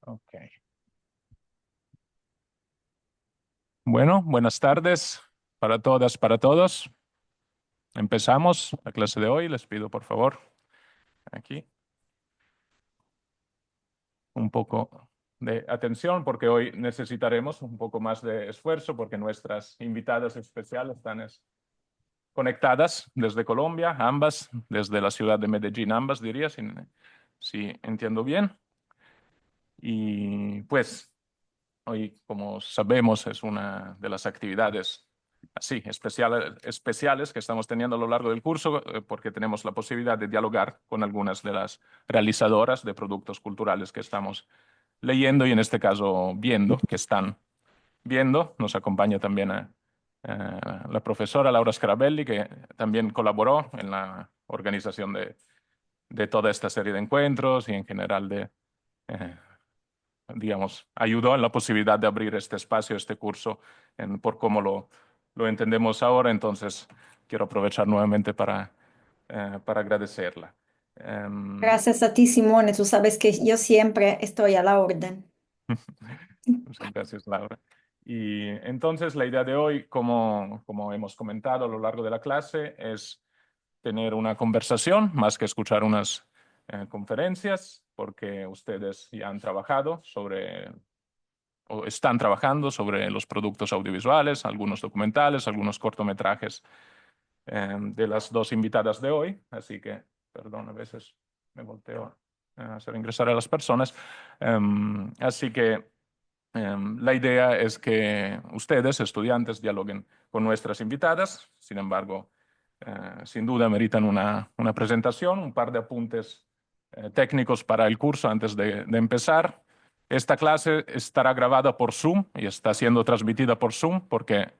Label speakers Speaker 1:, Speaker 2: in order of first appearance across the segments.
Speaker 1: Ok. Bueno, buenas tardes para todas, para todos. Empezamos la clase de hoy. Les pido, por favor, aquí un poco de atención porque hoy necesitaremos un poco más de esfuerzo porque nuestras invitadas especiales están conectadas desde Colombia, ambas, desde la ciudad de Medellín, ambas diría, si entiendo bien. Y pues hoy, como sabemos, es una de las actividades así especiales que estamos teniendo a lo largo del curso, porque tenemos la posibilidad de dialogar con algunas de las realizadoras de productos culturales que estamos leyendo y en este caso viendo, que están viendo. Nos acompaña también la profesora Laura Scarabelli, que también colaboró en la organización de toda esta serie de encuentros y en general eh, digamos, ayudó en la posibilidad de abrir este espacio, este curso, por cómo lo entendemos ahora. Entonces, quiero aprovechar nuevamente para agradecerla. Em,
Speaker 2: Gracias a ti, Simone. Tú sabes que yo siempre estoy a la orden.
Speaker 1: Muchas gracias, Laura. Y entonces, la idea de hoy, como hemos comentado a lo largo de la clase, es tener una conversación más que escuchar unas conferencias, porque ustedes ya han trabajado sobre o están trabajando sobre los productos audiovisuales, algunos documentales, algunos cortometrajes de las dos invitadas de hoy. Así que, perdón, a veces me volteo a hacer ingresar a las personas. Así que la idea es que ustedes, estudiantes, dialoguen con nuestras invitadas. Sin embargo, sin duda meritan una presentación, un par de apuntes técnicos para el curso antes de empezar. Esta clase estará grabada por Zoom y está siendo transmitida por Zoom porque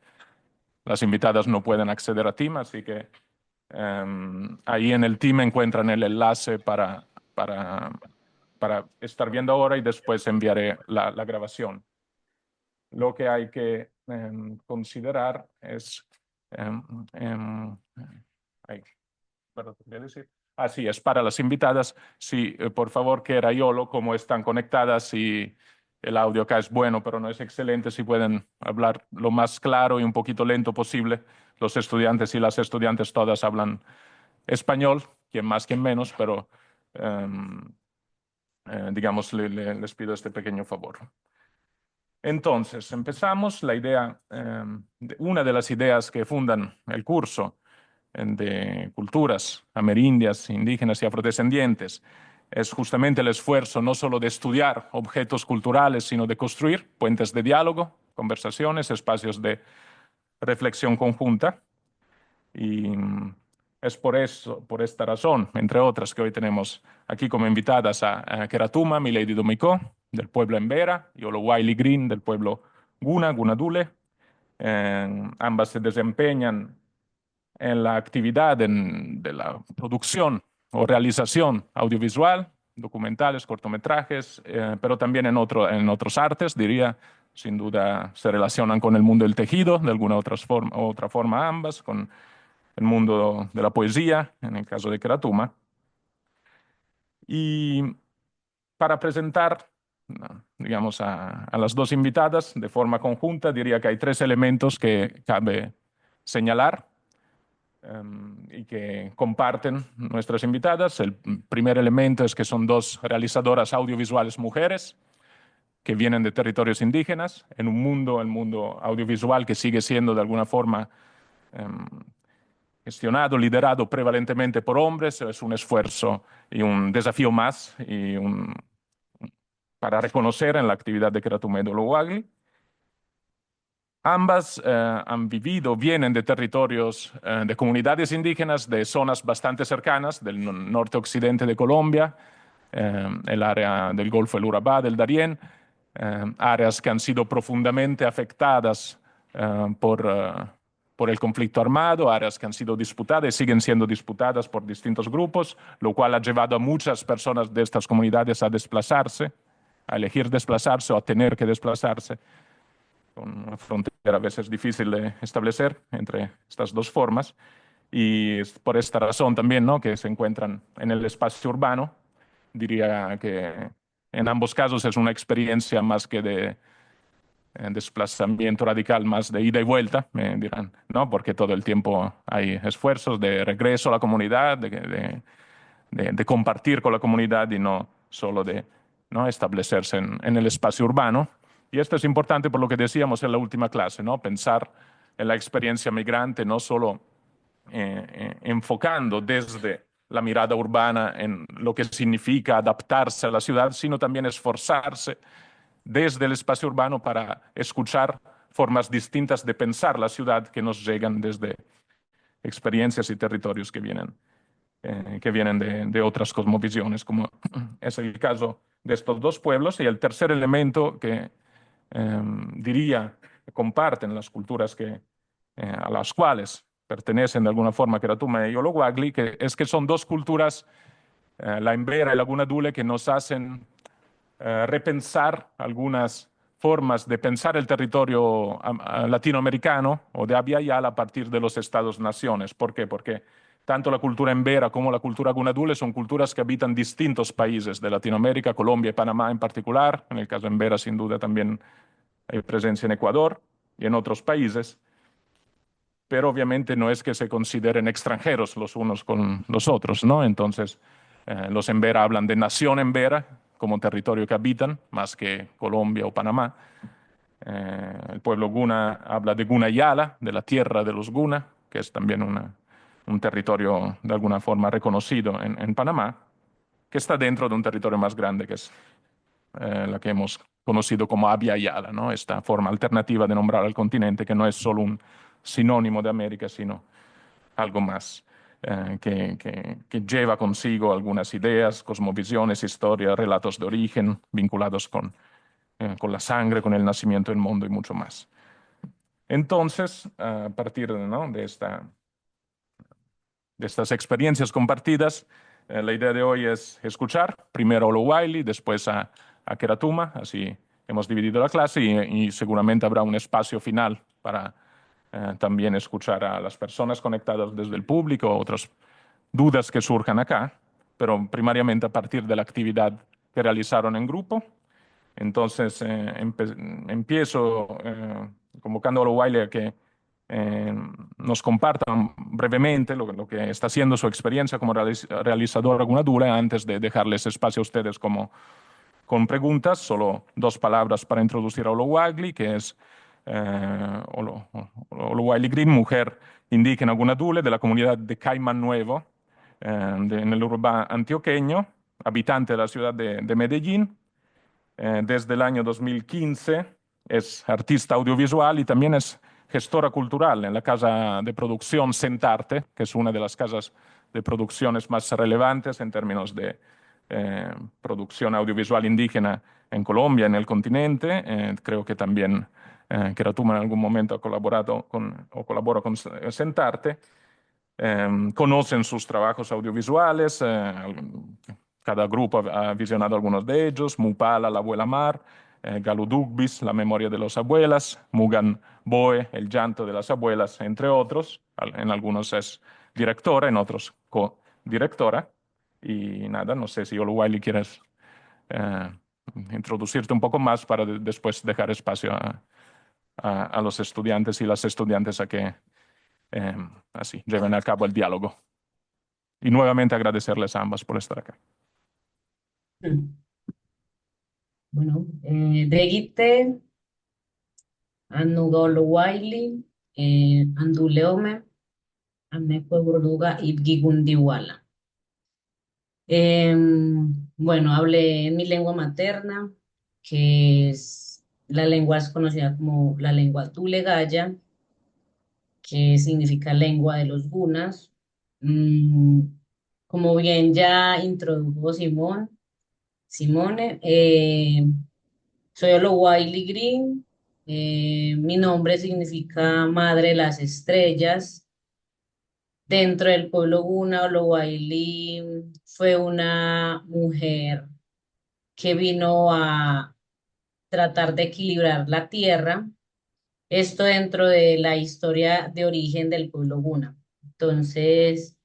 Speaker 1: las invitadas no pueden acceder a Team, así que ahí en el Team encuentran el enlace para, para estar viendo ahora y después enviaré la grabación. Lo que hay que considerar es, em, em, ay, perdón, ¿qué quería decir? Así es, para las invitadas, sí, por favor, que Rayolo, como están conectadas, si el audio acá es bueno, pero no es excelente, si pueden hablar lo más claro y un poquito lento posible. Los estudiantes y las estudiantes todas hablan español, quien más, quien menos, pero em, digamos, les pido este pequeño favor. Entonces, empezamos. La idea, una de las ideas que fundan el curso de culturas amerindias, indígenas y afrodescendientes es justamente el esfuerzo no solo de estudiar objetos culturales, sino de construir puentes de diálogo, conversaciones, espacios de reflexión conjunta. Y es por eso, por esta razón, entre otras, que hoy tenemos aquí como invitadas a Keratuma, Milady Domicó, del pueblo Embera, y Olowayli Green, del pueblo Gunadule. Ambas se desempeñan en la actividad de la producción o realización audiovisual, documentales, cortometrajes, pero también en otros artes, diría. Sin duda se relacionan con el mundo del tejido, de alguna otra forma ambas, con el mundo de la poesía, en el caso de Keratuma. Y para presentar, no, digamos, a las dos invitadas de forma conjunta, diría que hay tres elementos que cabe señalar y que comparten nuestras invitadas. El primer elemento es que son dos realizadoras audiovisuales mujeres que vienen de territorios indígenas, en un mundo, el mundo audiovisual que sigue siendo de alguna forma um, gestionado, liderado prevalentemente por hombres. Es un esfuerzo y un desafío más para reconocer en la actividad de Keratumedo Lowagli. Ambas han vivido, vienen de territorios, de comunidades indígenas, de zonas bastante cercanas, del norte-occidente de Colombia, el área del Golfo del Urabá, del Darién, áreas que han sido profundamente afectadas por el conflicto armado, áreas que han sido disputadas y siguen siendo disputadas por distintos grupos, lo cual ha llevado a muchas personas de estas comunidades a desplazarse, a elegir desplazarse o a tener que desplazarse, con una frontera a veces difícil de establecer entre estas dos formas. Y es por esta razón también, ¿no?, que se encuentran en el espacio urbano. Diría que en ambos casos es una experiencia más que de desplazamiento radical, más de ida y vuelta, me dirán, ¿no? Porque todo el tiempo hay esfuerzos de regreso a la comunidad, de compartir con la comunidad y no solo de, ¿no?, establecerse en el espacio urbano. Y esto es importante por lo que decíamos en la última clase, ¿no? Pensar en la experiencia migrante no solo enfocando desde la mirada urbana en lo que significa adaptarse a la ciudad, sino también esforzarse desde el espacio urbano para escuchar formas distintas de pensar la ciudad que nos llegan desde experiencias y territorios que vienen de otras cosmovisiones, como es el caso de estos dos pueblos. Y el tercer elemento que diría que comparten las culturas a las cuales pertenecen de alguna forma Keratuma y Ologuagli, que es que son dos culturas, la Embera y la Gunadule, que nos hacen repensar algunas formas de pensar el territorio latinoamericano o de Abya Yala a partir de los estados-naciones. ¿Por qué? Porque tanto la cultura embera como la cultura gunadule son culturas que habitan distintos países de Latinoamérica, Colombia y Panamá en particular. En el caso embera, sin duda, también hay presencia en Ecuador y en otros países, pero obviamente no es que se consideren extranjeros los unos con los otros, ¿no? Entonces, los embera hablan de nación embera como territorio que habitan, más que Colombia o Panamá. El pueblo guna habla de Guna Yala, de la tierra de los guna, que es también un territorio de alguna forma reconocido en Panamá, que está dentro de un territorio más grande, que es la que hemos conocido como Abya Yala, ¿no? Esta forma alternativa de nombrar al continente, que no es solo un sinónimo de América, sino algo más, que lleva consigo algunas ideas, cosmovisiones, historias, relatos de origen vinculados con la sangre, con el nacimiento del mundo y mucho más. Entonces, a partir, ¿no?, de estas experiencias compartidas, la idea de hoy es escuchar primero a Olo Wiley, después a Keratuma, así hemos dividido la clase y seguramente habrá un espacio final para también escuchar a las personas conectadas desde el público, otras dudas que surjan acá, pero primariamente a partir de la actividad que realizaron en grupo. Entonces, empiezo convocando a Olo Wiley a que eh, nos compartan brevemente lo que está haciendo su experiencia como realizador Gunadula antes de dejarles espacio a ustedes como con preguntas. Solo dos palabras para introducir a Olowagli, que es Olowagli Green, mujer indígena Gunadule de la comunidad de Caimán Nuevo, en el urbano antioqueño, habitante de la ciudad de Medellín. Desde el año 2015 es artista audiovisual y también es gestora cultural en la casa de producción Sentarte, que es una de las casas de producciones más relevantes en términos de producción audiovisual indígena en Colombia, en el continente. Creo que también Keratuma en algún momento ha colaborado o colabora con Sentarte. Conocen sus trabajos audiovisuales, cada grupo ha visionado algunos de ellos: Mupala, La Abuela Mar, Galudugbis, La Memoria de las Abuelas, Mugan Boe, El Llanto de las Abuelas, entre otros. En algunos es directora, en otros co-directora. Y nada, no sé si Oluwaili quieres eh, introducirte un poco más para después dejar espacio a los estudiantes y las estudiantes a que eh, así lleven a cabo el diálogo. Y nuevamente agradecerles a ambas por estar acá.
Speaker 3: Mm. Bueno, Degite, Anugolo Wiley, Anduleome, Ameco Burduga y Gigundiwala. Bueno, hablé en mi lengua materna, que es la lengua es conocida como la lengua Tulegaya, que significa lengua de los gunas. Mm, Como bien ya introdujo Simone, soy Wiley Green. Mi nombre significa Madre de las Estrellas. Dentro del pueblo Guna, Wiley fue una mujer que vino a tratar de equilibrar la tierra. Esto dentro de la historia de origen del pueblo Guna. Entonces,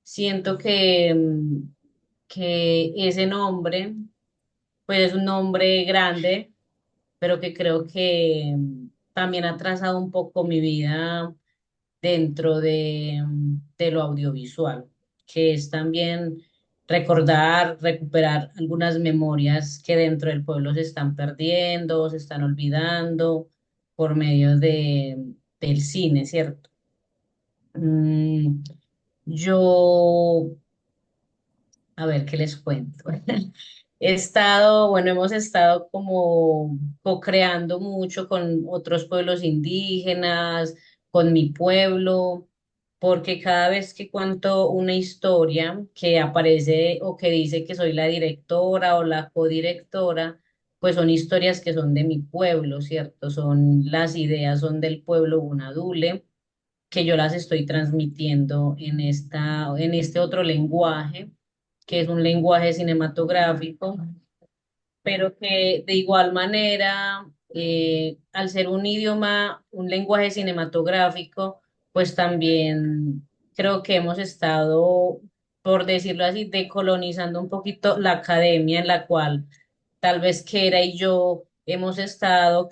Speaker 3: siento que ese nombre pues es un nombre grande, pero que creo que también ha trazado un poco mi vida dentro de lo audiovisual, que es también recordar, recuperar algunas memorias que dentro del pueblo se están perdiendo, se están olvidando por medio del cine, ¿cierto? Mm, yo, a ver, ¿qué les cuento? Hemos estado como co-creando mucho con otros pueblos indígenas, con mi pueblo, porque cada vez que cuento una historia que aparece o que dice que soy la directora o la codirectora, pues son historias que son de mi pueblo, ¿cierto? Son las ideas, son del pueblo Gunadule, que yo las estoy transmitiendo en este otro lenguaje, que es un lenguaje cinematográfico, pero que de igual manera, al ser un idioma, un lenguaje cinematográfico, pues también creo que hemos estado, por decirlo así, decolonizando un poquito la academia en la cual tal vez Kera y yo hemos estado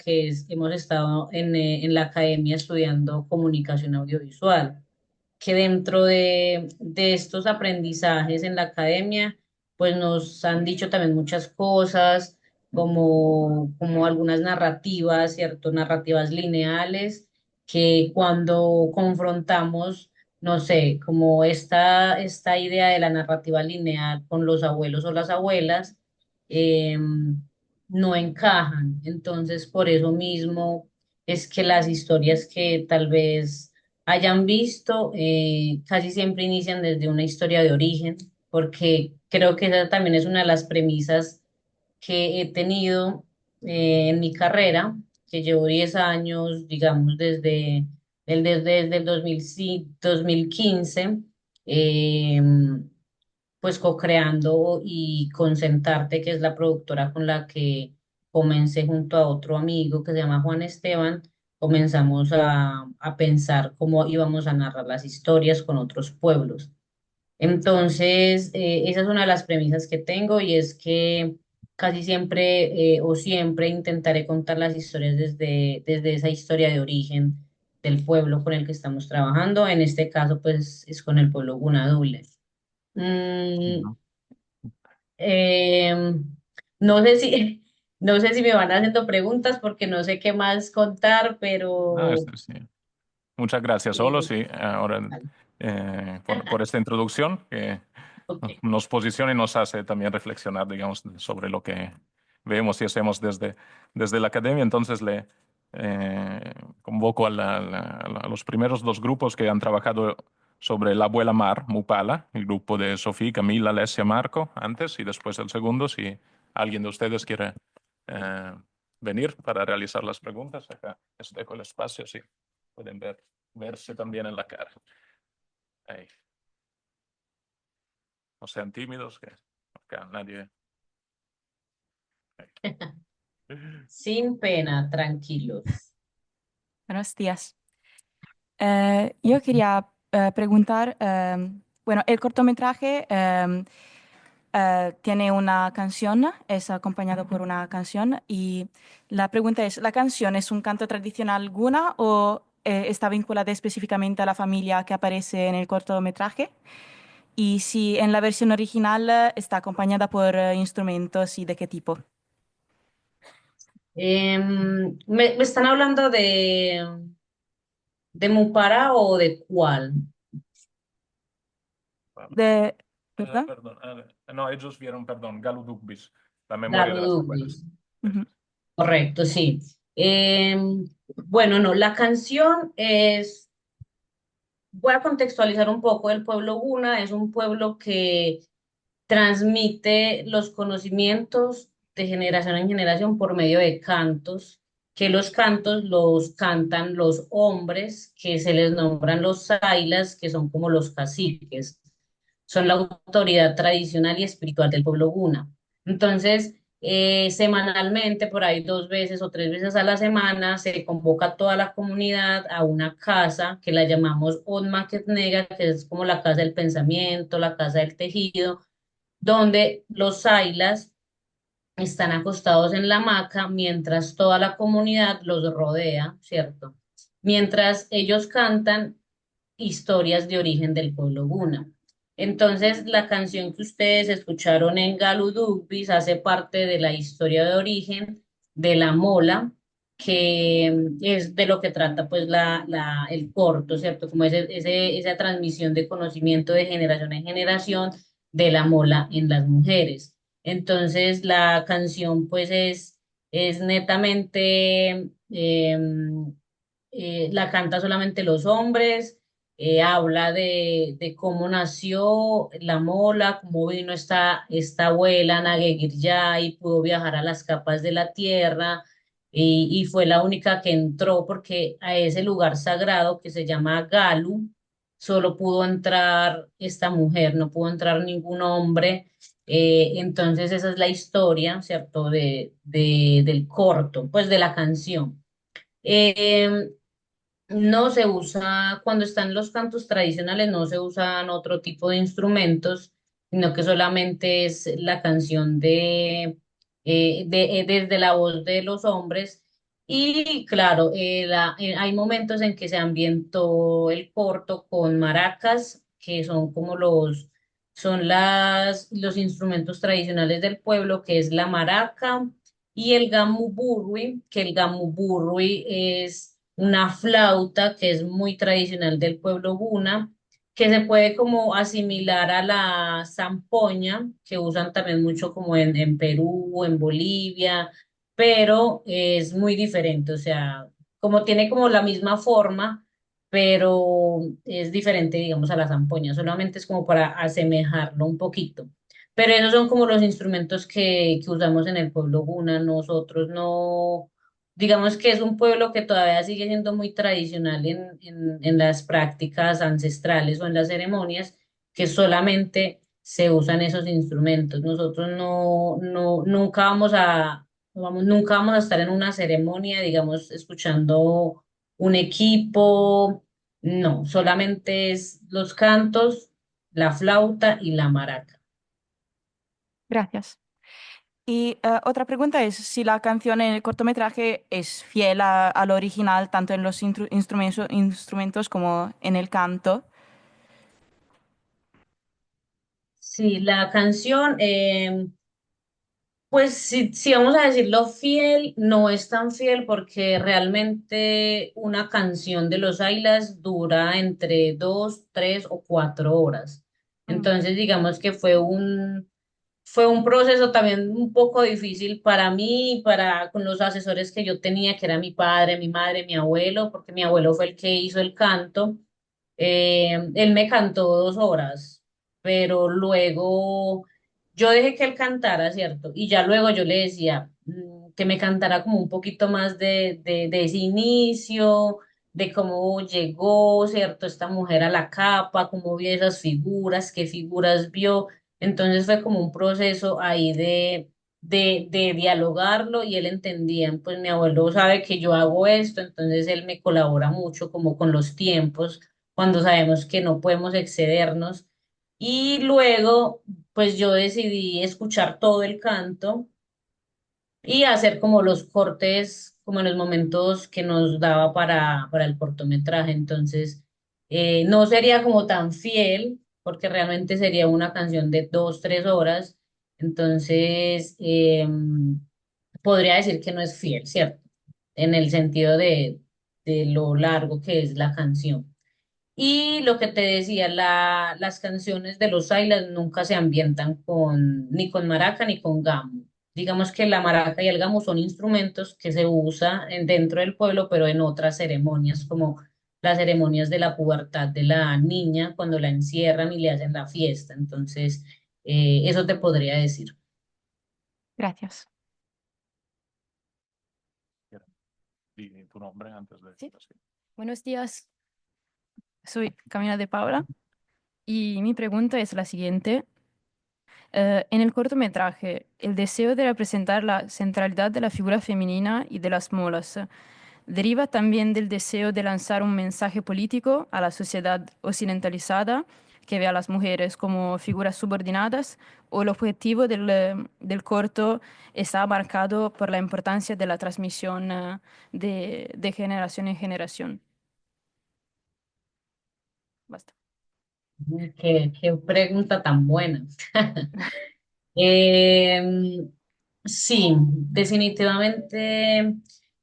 Speaker 3: en la academia estudiando comunicación audiovisual, que dentro de estos aprendizajes en la academia, pues nos han dicho también muchas cosas, como algunas narrativas, ¿cierto? Narrativas lineales, que cuando confrontamos, no sé, como esta idea de la narrativa lineal con los abuelos o las abuelas, no encajan. Entonces, por eso mismo es que las historias que tal vez hayan visto, casi siempre inician desde una historia de origen, porque creo que esa también es una de las premisas que he tenido en mi carrera, que llevo 10 años, digamos, desde el 2015, eh, pues co-creando y con Sentarte, que es la productora con la que comencé junto a otro amigo que se llama Juan Esteban, comenzamos a pensar cómo íbamos a narrar las historias con otros pueblos. Entonces, esa es una de las premisas que tengo y es que casi siempre o siempre intentaré contar las historias desde esa historia de origen del pueblo con el que estamos trabajando. En este caso, pues es con el pueblo Gunadule. Mm,
Speaker 1: Ujú.
Speaker 3: Em, no sé si, no sé si me van haciendo preguntas porque no sé qué más contar,
Speaker 1: No,
Speaker 3: pero
Speaker 1: sí. Muchas gracias, Olo,
Speaker 3: eh,
Speaker 1: sí, ahora por esta introducción que
Speaker 3: ok.
Speaker 1: nos posiciona y nos hace también reflexionar, digamos, sobre lo que vemos y hacemos desde la academia. Entonces le convoco a los primeros dos grupos que han trabajado sobre la abuela Mar, Mupala, el grupo de Sofía, Camila, Alessia, Marco, antes y después el segundo, si alguien de ustedes quiere eh, venir para realizar las preguntas. Acá les dejo el espacio, sí. Pueden verse también en la cara. Ahí. No sean tímidos, que acá nadie. Ahí.
Speaker 3: Sin pena, tranquilos.
Speaker 4: Buenos días. Yo quería preguntar, bueno, el cortometraje tiene una canción, es acompañado por una canción y la pregunta es, ¿la canción es un canto tradicional guna o está vinculada específicamente a la familia que aparece en el cortometraje? Y si en la versión original está acompañada por instrumentos y de qué tipo.
Speaker 3: ¿Me están hablando de Mupara o de cuál?
Speaker 4: De, ¿verdad?
Speaker 1: Perdón, no, ellos vieron, perdón, Galo Dugbis, la memoria de las
Speaker 3: Daruduglis.
Speaker 1: abuelas.
Speaker 4: Ujú.
Speaker 3: Correcto, sí. Bueno, no, la canción es, voy a contextualizar un poco, el pueblo Guna es un pueblo que transmite los conocimientos de generación en generación por medio de cantos, que los cantos los cantan los hombres, que se les nombran los sailas, que son como los caciques, son la autoridad tradicional y espiritual del pueblo Guna. Entonces, semanalmente, por ahí 2 veces o 3 veces a la semana, se convoca a toda la comunidad a una casa que la llamamos Onmaquetnega, que es como la casa del pensamiento, la casa del tejido, donde los sailas están acostados en la hamaca mientras toda la comunidad los rodea, ¿cierto? Mientras ellos cantan historias de origen del pueblo Guna. Entonces, la canción que ustedes escucharon en Galudugbis hace parte de la historia de origen de la mola, que es de lo que trata pues el corto, ¿cierto? Como esa transmisión de conocimiento de generación en generación de la mola en las mujeres. Entonces, la canción pues es netamente, la canta solamente los hombres, habla de cómo nació la mola, cómo vino esta abuela Naguegirya y pudo viajar a las capas de la tierra y fue la única que entró porque a ese lugar sagrado que se llama Galu solo pudo entrar esta mujer, no pudo entrar ningún hombre. Entonces esa es la historia, ¿cierto? Del corto, pues de la canción. Eh, no se usa, cuando están los cantos tradicionales, no se usan otro tipo de instrumentos, sino que solamente es la canción desde la voz de los hombres. Y claro, hay momentos en que se ambientó el corto con maracas, que son como los instrumentos tradicionales del pueblo, que es la maraca y el gamuburri, que el gamuburri es una flauta que es muy tradicional del pueblo Guna, que se puede como asimilar a la zampoña, que usan también mucho como en Perú, en Bolivia, pero es muy diferente, o sea, como tiene como la misma forma, pero es diferente, digamos, a la zampoña, solamente es como para asemejarlo un poquito. Pero esos son como los instrumentos que usamos en el pueblo Guna. Nosotros no, digamos que es un pueblo que todavía sigue siendo muy tradicional en las prácticas ancestrales o en las ceremonias, que solamente se usan esos instrumentos. Nosotros nunca nunca vamos a estar en una ceremonia, digamos, escuchando un equipo. No, solamente es los cantos, la flauta y la maraca.
Speaker 4: Gracias. Y otra pregunta es si la canción en el cortometraje es fiel al original, tanto en los instrumentos como en el canto.
Speaker 3: Sí, la canción, pues si vamos a decirlo fiel, no es tan fiel porque realmente una canción de los Aylas dura entre 2, 3 o 4 horas.
Speaker 4: Mm.
Speaker 3: Entonces, digamos que fue un proceso también un poco difícil para mí, con los asesores que yo tenía, que era mi padre, mi madre, mi abuelo, porque mi abuelo fue el que hizo el canto. Él me cantó 2 horas, pero luego yo dejé que él cantara, ¿cierto? Y ya luego yo le decía que me cantara como un poquito más de ese inicio, de cómo llegó, ¿cierto? Esta mujer a la capa, cómo vio esas figuras, qué figuras vio. Entonces fue como un proceso ahí de dialogarlo y él entendía, pues mi abuelo sabe que yo hago esto, entonces él me colabora mucho como con los tiempos cuando sabemos que no podemos excedernos. Y luego, pues yo decidí escuchar todo el canto y hacer como los cortes, como en los momentos que nos daba para el cortometraje. Entonces, no sería como tan fiel, porque realmente sería una canción de 2, 3 horas. Entonces, podría decir que no es fiel, ¿cierto? En el sentido de lo largo que es la canción. Y lo que te decía, las canciones de los Aylas nunca se ambientan ni con maraca ni con gamu. Digamos que la maraca y el gamu son instrumentos que se usan dentro del pueblo, pero en otras ceremonias, como las ceremonias de la pubertad de la niña, cuando la encierran y le hacen la fiesta. Entonces, eso te podría decir.
Speaker 4: Gracias.
Speaker 1: Di tu nombre antes de
Speaker 5: Sí.
Speaker 1: decirlo.
Speaker 5: Buenos días, soy Camila de Paula y mi pregunta es la siguiente. En el cortometraje, el deseo de representar la centralidad de la figura femenina y de las molas deriva también del deseo de lanzar un mensaje político a la sociedad occidentalizada que ve a las mujeres como figuras subordinadas, o el objetivo del corto está marcado por la importancia de la transmisión de generación en generación. Basta.
Speaker 3: Qué pregunta tan buena. Em, sí, definitivamente.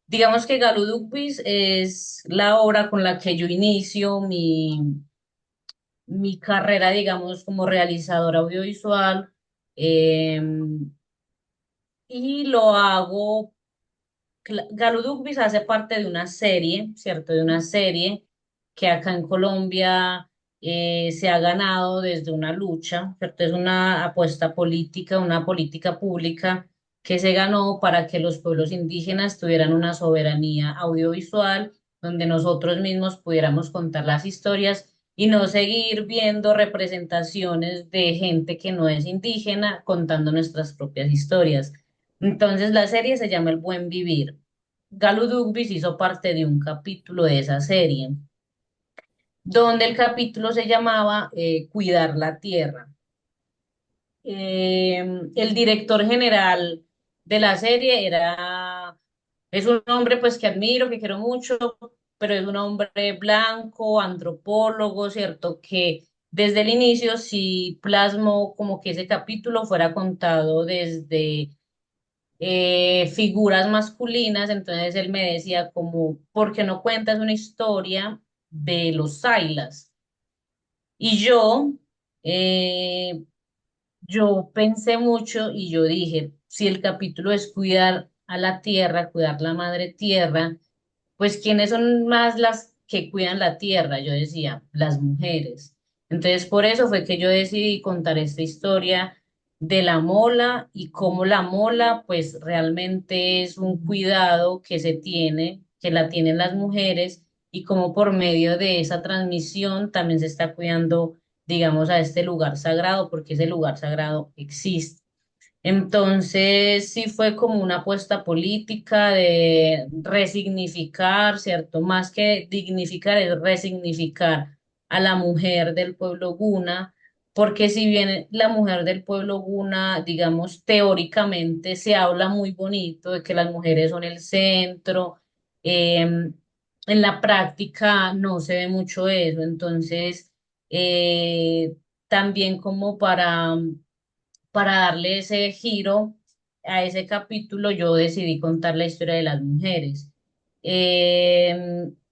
Speaker 3: Digamos que Galudugvis es la obra con la que yo inicio mi carrera, digamos, como realizadora audiovisual. em, y lo hago. Galudugvis hace parte de una serie, ¿cierto? De una serie que acá en Colombia se ha ganado desde una lucha, ¿cierto? Es una apuesta política, una política pública que se ganó para que los pueblos indígenas tuvieran una soberanía audiovisual donde nosotros mismos pudiéramos contar las historias y no seguir viendo representaciones de gente que no es indígena contando nuestras propias historias. Entonces la serie se llama El Buen Vivir. Galo Dugvis hizo parte de un capítulo de esa serie, donde el capítulo se llamaba Cuidar la Tierra. El director general de la serie es un hombre pues que admiro, que quiero mucho, pero es un hombre blanco, antropólogo, ¿cierto? Que desde el inicio sí plasmó como que ese capítulo fuera contado desde figuras masculinas, entonces él me decía como, ¿por qué no cuentas una historia de los Sailas? Y eh, yo pensé mucho y yo dije, si el capítulo es cuidar a la tierra, cuidar la madre tierra, pues ¿quiénes son más las que cuidan la tierra? Yo decía, las mujeres. Entonces por eso fue que yo decidí contar esta historia de la mola y cómo la mola pues realmente es un cuidado que se tiene, que la tienen las mujeres y cómo por medio de esa transmisión también se está cuidando, digamos, a este lugar sagrado, porque ese lugar sagrado existe. Entonces, sí fue como una apuesta política de resignificar, ¿cierto? Más que dignificar, es resignificar a la mujer del pueblo guna, porque si bien la mujer del pueblo guna, digamos, teóricamente se habla muy bonito de que las mujeres son el centro, en la práctica no se ve mucho eso. Entonces, también como para darle ese giro a ese capítulo, yo decidí contar la historia de las mujeres.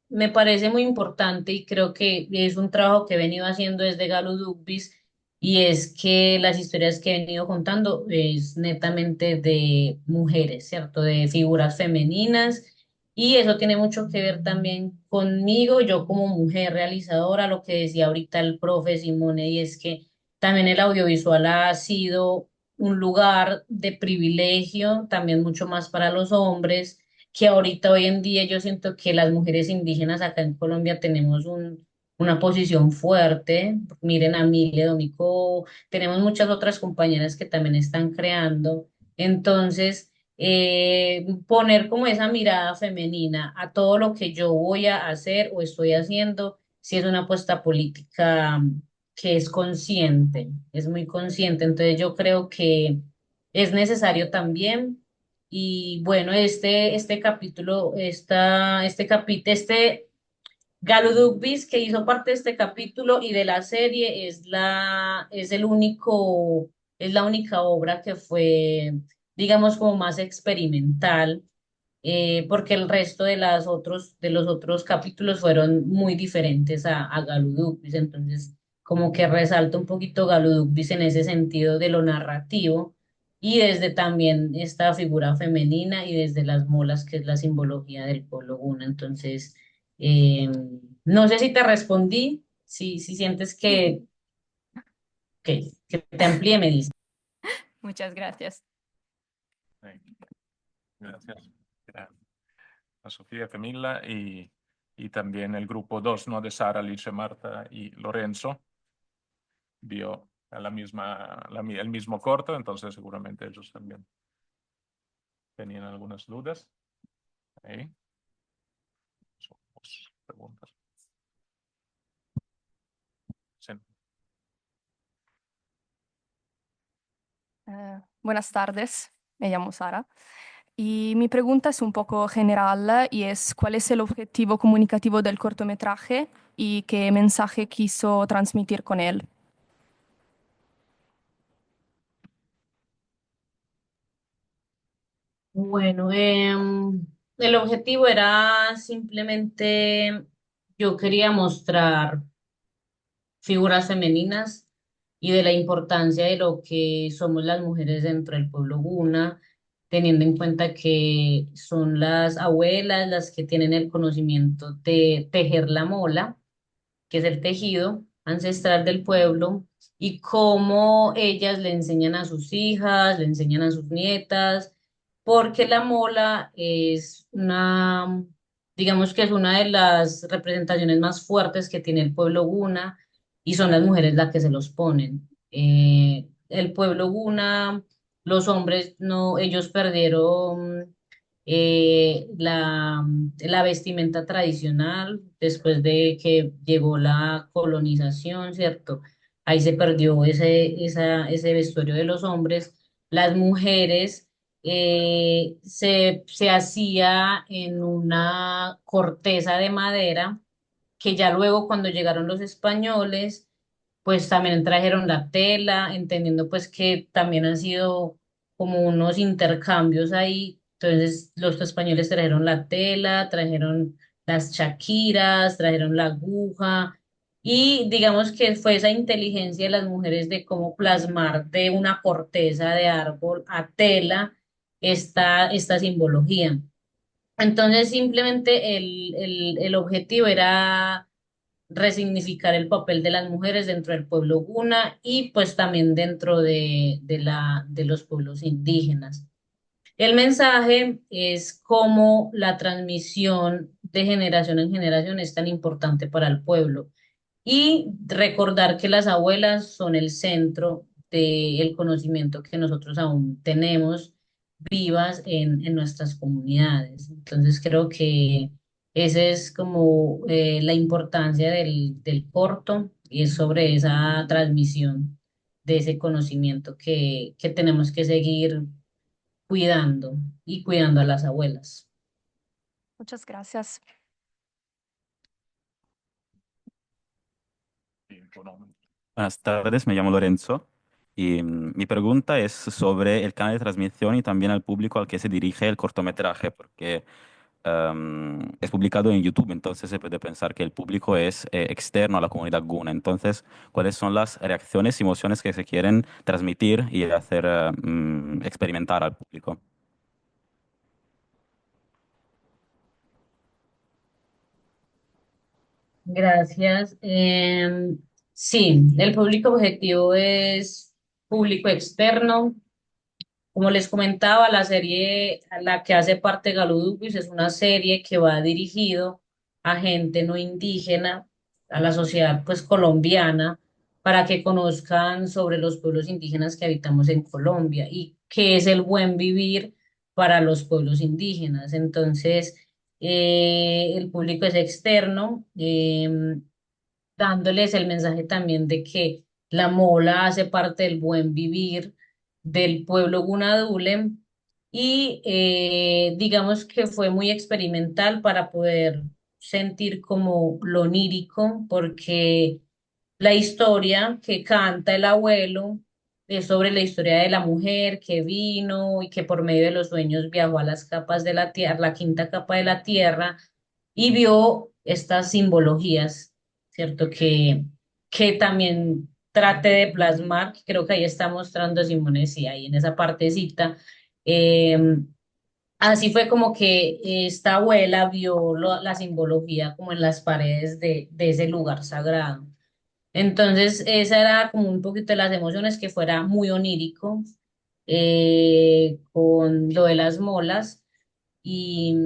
Speaker 3: Me parece muy importante y creo que es un trabajo que he venido haciendo desde Galo Dugvis y es que las historias que he venido contando es netamente de mujeres, ¿cierto? De figuras femeninas y eso tiene mucho que ver también conmigo, yo como mujer realizadora, lo que decía ahorita el profe Simone, y es que también el audiovisual ha sido un lugar de privilegio, también mucho más para los hombres, que ahorita hoy en día yo siento que las mujeres indígenas acá en Colombia tenemos una posición fuerte. Miren a Mile Domico, tenemos muchas otras compañeras que también están creando. Entonces, poner como esa mirada femenina a todo lo que yo voy a hacer o estoy haciendo, si es una apuesta política que es consciente, es muy consciente. Entonces yo creo que es necesario también. Y bueno, este capítulo, este Galo Dugvis que hizo parte de este capítulo y de la serie es la única obra que fue, digamos, como más experimental, porque el resto de los otros capítulos fueron muy diferentes a Galudugvis. Entonces, como que resalta un poquito Galudugvis en ese sentido de lo narrativo y desde también esta figura femenina y desde las molas, que es la simbología del pueblo guna. Entonces, no sé si te respondí, si sientes
Speaker 4: Sí, sí.
Speaker 3: que te amplíe, me dices.
Speaker 5: Muchas gracias.
Speaker 1: Gracias. A Sofía, Camila y también el grupo 2, ¿no? De Sara, Alicia, Marta y Lorenzo vio a el mismo corto, entonces seguramente ellos también tenían algunas dudas. Ahí. Son dos preguntas. Sí.
Speaker 6: Buenas tardes, me llamo Sara y mi pregunta es un poco general y es ¿cuál es el objetivo comunicativo del cortometraje y qué mensaje quiso transmitir con él?
Speaker 3: Bueno, el objetivo era simplemente, yo quería mostrar figuras femeninas y de la importancia de lo que somos las mujeres dentro del pueblo Guna, teniendo en cuenta que son las abuelas las que tienen el conocimiento de tejer la mola, que es el tejido ancestral del pueblo, y cómo ellas le enseñan a sus hijas, le enseñan a sus nietas, porque la mola es una, digamos que es una de las representaciones más fuertes que tiene el pueblo Guna, y son las mujeres las que se los ponen. El pueblo Guna, los hombres no, ellos perdieron la vestimenta tradicional después de que llegó la colonización, ¿cierto? Ahí se perdió ese vestuario de los hombres. Las mujeres se hacía en una corteza de madera que ya luego cuando llegaron los españoles, pues también trajeron la tela, entendiendo pues que también han sido como unos intercambios ahí. Entonces los españoles trajeron la tela, trajeron las chaquiras, trajeron la aguja y digamos que fue esa inteligencia de las mujeres de cómo plasmar de una corteza de árbol a tela esta simbología. Entonces simplemente el objetivo era resignificar el papel de las mujeres dentro del pueblo guna y pues también dentro de los pueblos indígenas. El mensaje es cómo la transmisión de generación en generación es tan importante para el pueblo y recordar que las abuelas son el centro del conocimiento que nosotros aún tenemos vivas en nuestras comunidades. Entonces creo que esa es como la importancia del corto y es sobre esa transmisión de ese conocimiento que tenemos que seguir cuidando y cuidando a las abuelas.
Speaker 6: Muchas gracias.
Speaker 1: Sí, bueno,
Speaker 7: Buenas tardes, me llamo Lorenzo y mi pregunta es sobre el canal de transmisión y también al público al que se dirige el cortometraje, porque es publicado en YouTube, entonces se puede pensar que el público es externo a la comunidad Guna. Entonces, ¿cuáles son las reacciones y emociones que se quieren transmitir y hacer experimentar al público?
Speaker 3: Gracias. Sí, el público objetivo es público externo. Como les comentaba, la serie a la que hace parte Galudupis es una serie que va dirigido a gente no indígena, a la sociedad pues colombiana, para que conozcan sobre los pueblos indígenas que habitamos en Colombia y qué es el buen vivir para los pueblos indígenas. Entonces, el público es externo, dándoles el mensaje también de que la mola hace parte del buen vivir del pueblo gunadule y digamos que fue muy experimental para poder sentir como lo onírico, porque la historia que canta el abuelo es sobre la historia de la mujer que vino y que por medio de los sueños viajó a las capas de la tierra, la quinta capa de la tierra, y vio estas simbologías, ¿cierto? Que también trate de plasmar, que creo que ahí está mostrando Simone, sí, ahí en esa partecita. eh, Así fue como que esta abuela vio la simbología como en las paredes de ese lugar sagrado. Entonces, esa era como un poquito de las emociones, que fuera muy onírico con lo de las molas y,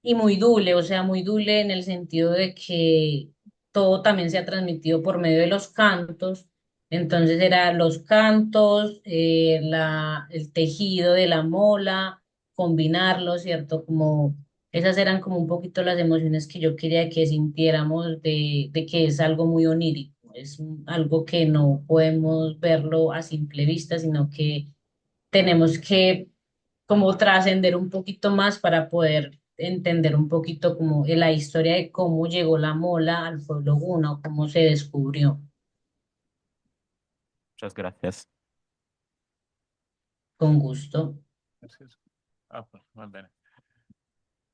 Speaker 3: y muy dule, o sea, muy dule en el sentido de que todo también se ha transmitido por medio de los cantos. Entonces, eran los cantos, el tejido de la mola, combinarlo, ¿cierto? Como esas eran como un poquito las emociones que yo quería que sintiéramos de que es algo muy onírico. Es algo que no podemos verlo a simple vista, sino que tenemos que como trascender un poquito más para poder entender un poquito como la historia de cómo llegó la mola al pueblo guna o cómo se descubrió.
Speaker 7: Muchas gracias.
Speaker 3: Con gusto.
Speaker 1: Gracias. Pues, muy bien.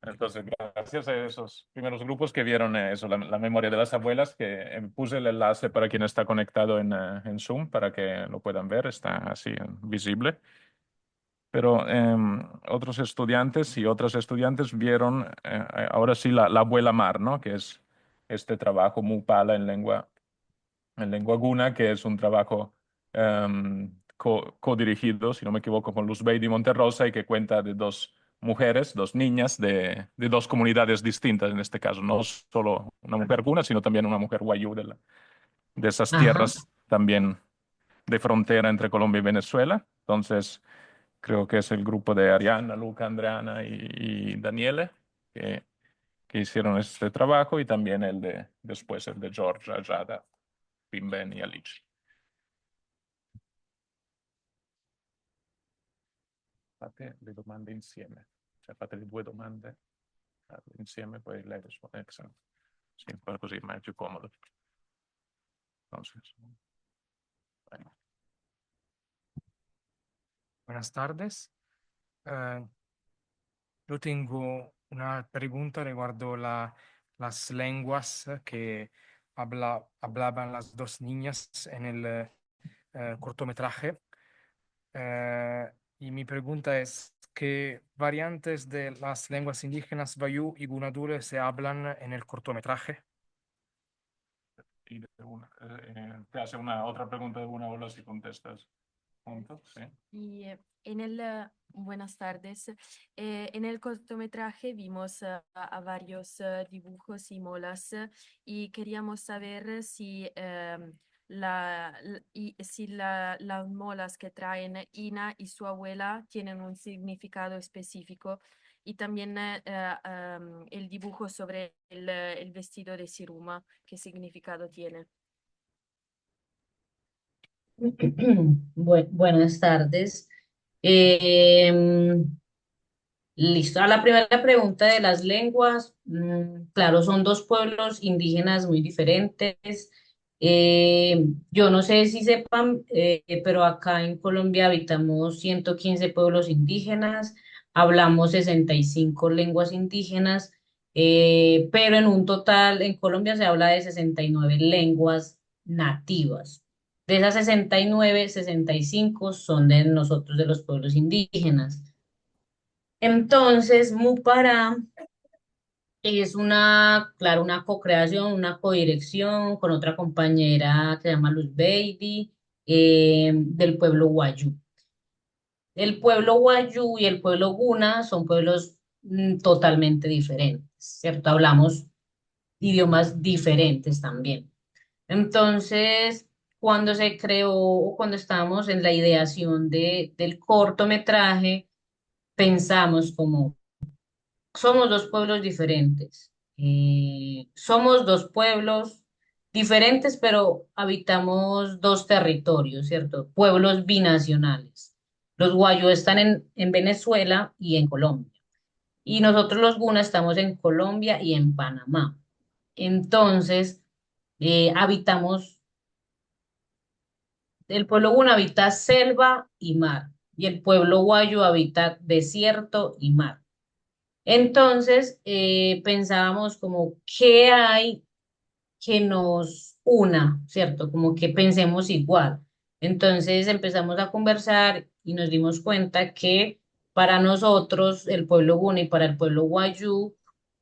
Speaker 1: Entonces, gracias a esos primeros grupos que vieron eso, la memoria de las abuelas, que puse el enlace para quien está conectado en Zoom para que lo puedan ver, está así visible. Pero otros estudiantes y otras estudiantes vieron ahora sí la abuela mar, ¿no? Que es este trabajo Mupala en lengua guna, que es un trabajo co-dirigido, si no me equivoco, con Luz Beidi Monterrosa y que cuenta de dos mujeres, dos niñas de dos comunidades distintas en este caso, no solo una mujer guna, sino también una mujer wayú de esas
Speaker 3: Ajá.
Speaker 1: tierras también de frontera entre Colombia y Venezuela. Entonces, creo que es el grupo de Ariana, Luca, Andreana y Daniele que hicieron este trabajo y también después el de Georgia, Jada, Bimben y Alice. Fate le domande insieme, cioè fate le due domande insieme, poi lei risponde. Sì, così ma è più comodo. Entonces, bueno.
Speaker 8: Buenas tardes. Yo tengo una pregunta riguardo las lenguas que hablaban las dos niñas en el cortometraje. Y mi pregunta es, ¿qué variantes de las lenguas indígenas Bayú y Gunadure se hablan en el cortometraje?
Speaker 1: Y te hace una otra pregunta de una ola si contestas juntos, ¿sí?
Speaker 9: Y buenas tardes. En el cortometraje vimos a varios dibujos y molas y queríamos saber si, las molas que traen Ina y su abuela tienen un significado específico y también el dibujo sobre el vestido de Siruma, ¿qué significado tiene?
Speaker 3: Buenas tardes. Em, Listo. A la primera pregunta de las lenguas, claro, son dos pueblos indígenas muy diferentes. Yo no sé si sepan, pero acá en Colombia habitamos 115 pueblos indígenas, hablamos 65 lenguas indígenas, pero en un total en Colombia se habla de 69 lenguas nativas. De esas 69, 65 son de nosotros, de los pueblos indígenas. Entonces, Mupará es claro, una co-creación, una codirección con otra compañera que se llama Luz Baby, del pueblo Wayuu. El pueblo Wayuu y el pueblo Guna son pueblos totalmente diferentes, ¿cierto? Hablamos idiomas diferentes también. Entonces, cuando se creó o cuando estábamos en la ideación del cortometraje, pensamos como somos dos pueblos diferentes. Somos dos pueblos diferentes, pero habitamos dos territorios, ¿cierto? Pueblos binacionales. Los Guayú están en Venezuela y en Colombia. Y nosotros los Guna estamos en Colombia y en Panamá. Entonces, habitamos, el pueblo Guna habita selva y mar, y el pueblo Guayu habita desierto y mar. Entonces, pensábamos como, ¿qué hay que nos una, ¿cierto? Como que pensemos igual. Entonces empezamos a conversar y nos dimos cuenta que para nosotros, el pueblo Guna y para el pueblo Wayuu,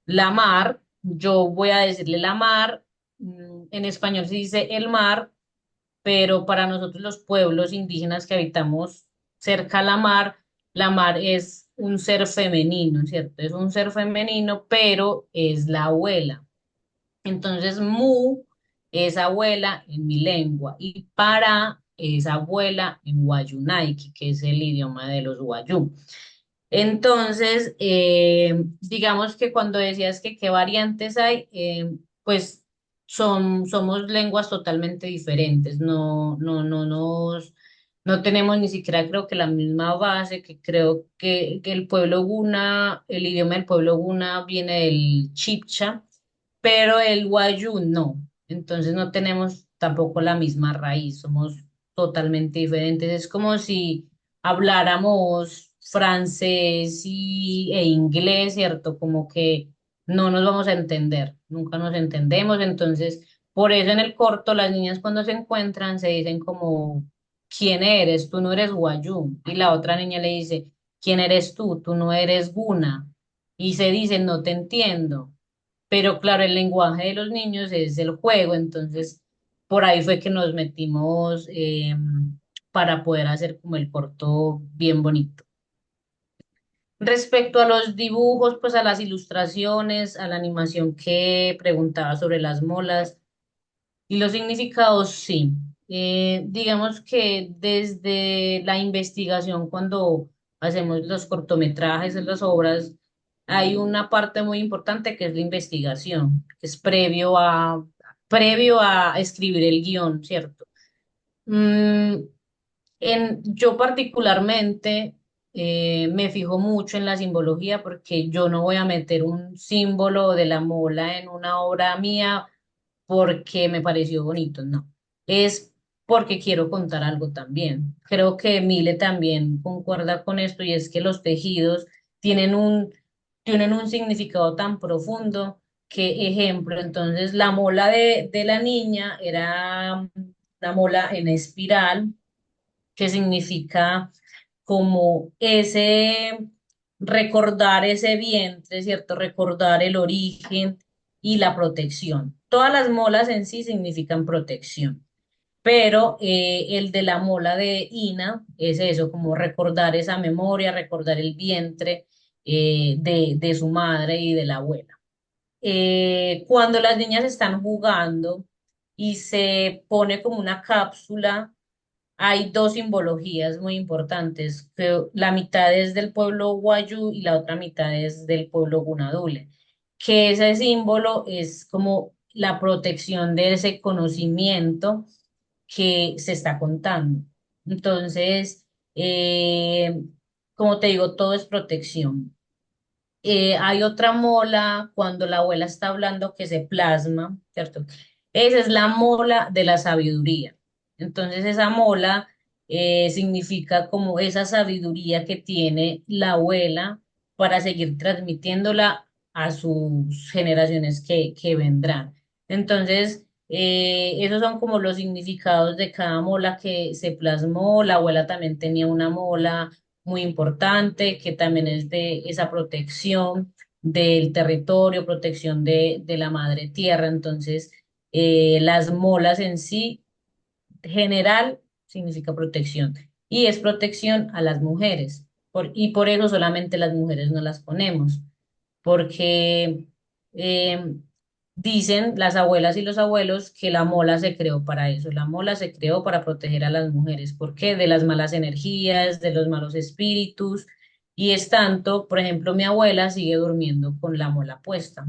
Speaker 3: la mar, yo voy a decirle la mar, en español se dice el mar, pero para nosotros los pueblos indígenas que habitamos cerca a la mar es un ser femenino, ¿cierto? Es un ser femenino, pero es la abuela. Entonces, mu es abuela en mi lengua y para es abuela en Wayunaiki, que es el idioma de los Wayuu. Entonces, digamos que cuando decías que qué variantes hay, pues somos lenguas totalmente diferentes, no tenemos ni siquiera creo que la misma base, que creo que el pueblo guna, el idioma del pueblo guna viene del chipcha, pero el wayuu no. Entonces no tenemos tampoco la misma raíz, somos totalmente diferentes. Es como si habláramos francés e inglés, ¿cierto? Como que no nos vamos a entender, nunca nos entendemos. Entonces, por eso en el corto las niñas cuando se encuentran se dicen como, ¿quién eres? Tú no eres wayuu. Y la otra niña le dice, ¿quién eres tú? Tú no eres guna. Y se dicen, no te entiendo. Pero claro, el lenguaje de los niños es el juego, entonces por ahí fue que nos metimos para poder hacer como el corto bien bonito. Respecto a los dibujos, pues a las ilustraciones, a la animación que preguntaba sobre las molas y los significados, sí. Digamos que desde la investigación, cuando hacemos los cortometrajes, las obras, hay una parte muy importante que es la investigación, que es previo a escribir el guión, ¿cierto? Mm, yo particularmente me fijo mucho en la simbología porque yo no voy a meter un símbolo de la mola en una obra mía porque me pareció bonito, no. Es porque quiero contar algo también. Creo que Mile también concuerda con esto y es que los tejidos tienen tienen un significado tan profundo que, ejemplo, entonces la mola de la niña era una mola en espiral que significa como ese recordar ese vientre, ¿cierto? Recordar el origen y la protección. Todas las molas en sí significan protección, pero el de la mola de Ina es eso, como recordar esa memoria, recordar el vientre de su madre y de la abuela. Cuando las niñas están jugando y se pone como una cápsula, hay dos simbologías muy importantes, que la mitad es del pueblo Wayuu y la otra mitad es del pueblo Gunadule, que ese símbolo es como la protección de ese conocimiento que se está contando. Entonces, como te digo, todo es protección. Hay otra mola cuando la abuela está hablando que se plasma, ¿cierto? Esa es la mola de la sabiduría. Entonces esa mola significa como esa sabiduría que tiene la abuela para seguir transmitiéndola a sus generaciones que vendrán. Entonces, esos son como los significados de cada mola que se plasmó. La abuela también tenía una mola muy importante, que también es de esa protección del territorio, protección de la madre tierra. Entonces, las molas en sí, general, significa protección. Y es protección a las mujeres. Y por eso solamente las mujeres no las ponemos, porque eh, dicen las abuelas y los abuelos que la mola se creó para eso. La mola se creó para proteger a las mujeres. ¿Por qué? De las malas energías, de los malos espíritus. Y es tanto, por ejemplo, mi abuela sigue durmiendo con la mola puesta.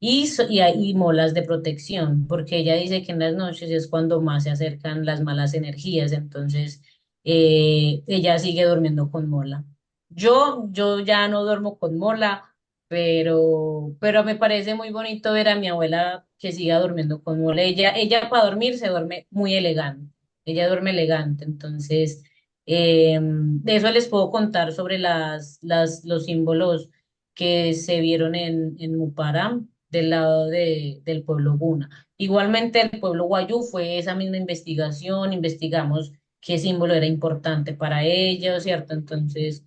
Speaker 3: Y hay molas de protección, porque ella dice que en las noches es cuando más se acercan las malas energías. Entonces, ella sigue durmiendo con mola. Yo ya no duermo con mola, pero me parece muy bonito ver a mi abuela que siga durmiendo con mole. Ella para dormir se duerme muy elegante. Ella duerme elegante. Entonces, de eso les puedo contar sobre los símbolos que se vieron en Mupara del lado del pueblo Guna. Igualmente, el pueblo Wayuu fue esa misma investigación. Investigamos qué símbolo era importante para ellos, ¿cierto? Entonces,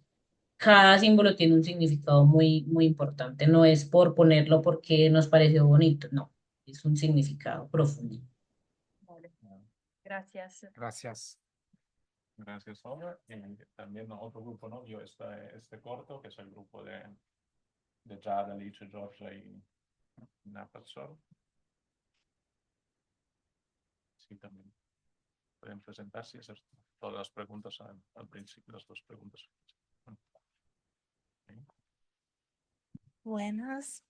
Speaker 3: cada símbolo tiene un significado muy importante. No es por ponerlo porque nos pareció bonito, no. Es un significado profundo.
Speaker 9: Vale. Gracias.
Speaker 8: Gracias.
Speaker 1: Gracias, Olga. Y también otro grupo no vio este corto, que es el grupo de Jade, Alice, Georgia y Napazol. Sí, también pueden presentarse y hacer todas las preguntas al principio, las dos preguntas.
Speaker 10: Buenas.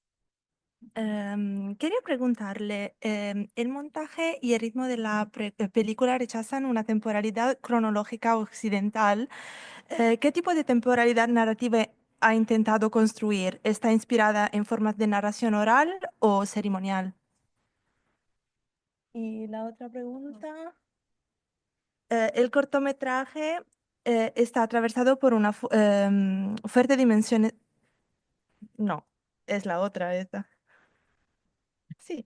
Speaker 10: Quería preguntarle, el montaje y el ritmo de la película rechazan una temporalidad cronológica occidental. ¿Qué tipo de temporalidad narrativa ha intentado construir? ¿Está inspirada en formas de narración oral o ceremonial? Y la otra pregunta, el cortometraje está atravesado por una fuerte dimensión. No, es la otra, esta. Sí,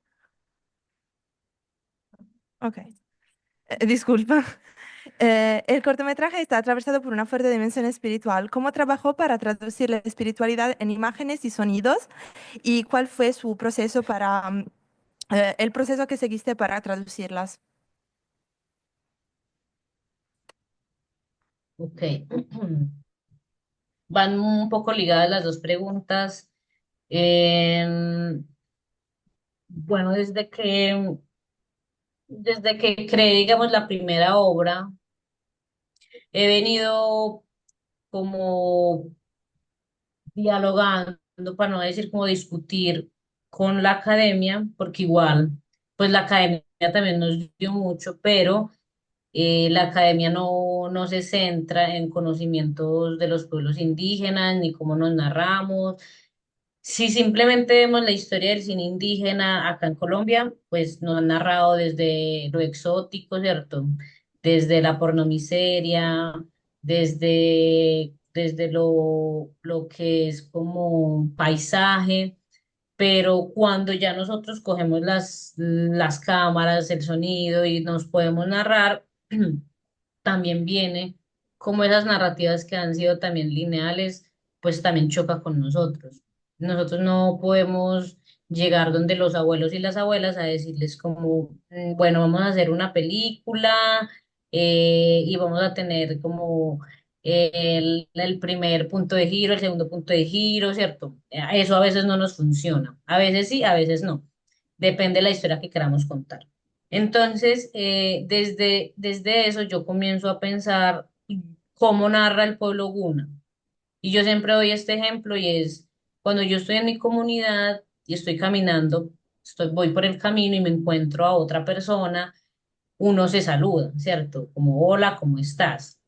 Speaker 10: ok. Disculpa. El cortometraje está atravesado por una fuerte dimensión espiritual. ¿Cómo trabajó para traducir la espiritualidad en imágenes y sonidos? ¿Y cuál fue su proceso para, el proceso que seguiste para traducirlas?
Speaker 3: Ok. Van un poco ligadas las dos preguntas. Em, bueno, desde que creé, digamos, la primera obra, he venido como dialogando, para no decir como discutir con la academia, porque igual, pues la academia también nos dio mucho, pero la academia no se centra en conocimientos de los pueblos indígenas, ni cómo nos narramos. Si simplemente vemos la historia del cine indígena acá en Colombia, pues nos han narrado desde lo exótico, ¿cierto? Desde la pornomiseria, desde lo que es como paisaje, pero cuando ya nosotros cogemos las cámaras, el sonido y nos podemos narrar, también viene como esas narrativas que han sido también lineales, pues también choca con nosotros. Nosotros no podemos llegar donde los abuelos y las abuelas a decirles como, bueno, vamos a hacer una película y vamos a tener como el primer punto de giro, el segundo punto de giro, ¿cierto? Eso a veces no nos funciona. A veces sí, a veces no. Depende de la historia que queramos contar. Entonces, desde eso yo comienzo a pensar cómo narra el pueblo Guna. Y yo siempre doy este ejemplo y es cuando yo estoy en mi comunidad y estoy caminando, voy por el camino y me encuentro a otra persona, uno se saluda, ¿cierto? Como hola, ¿cómo estás?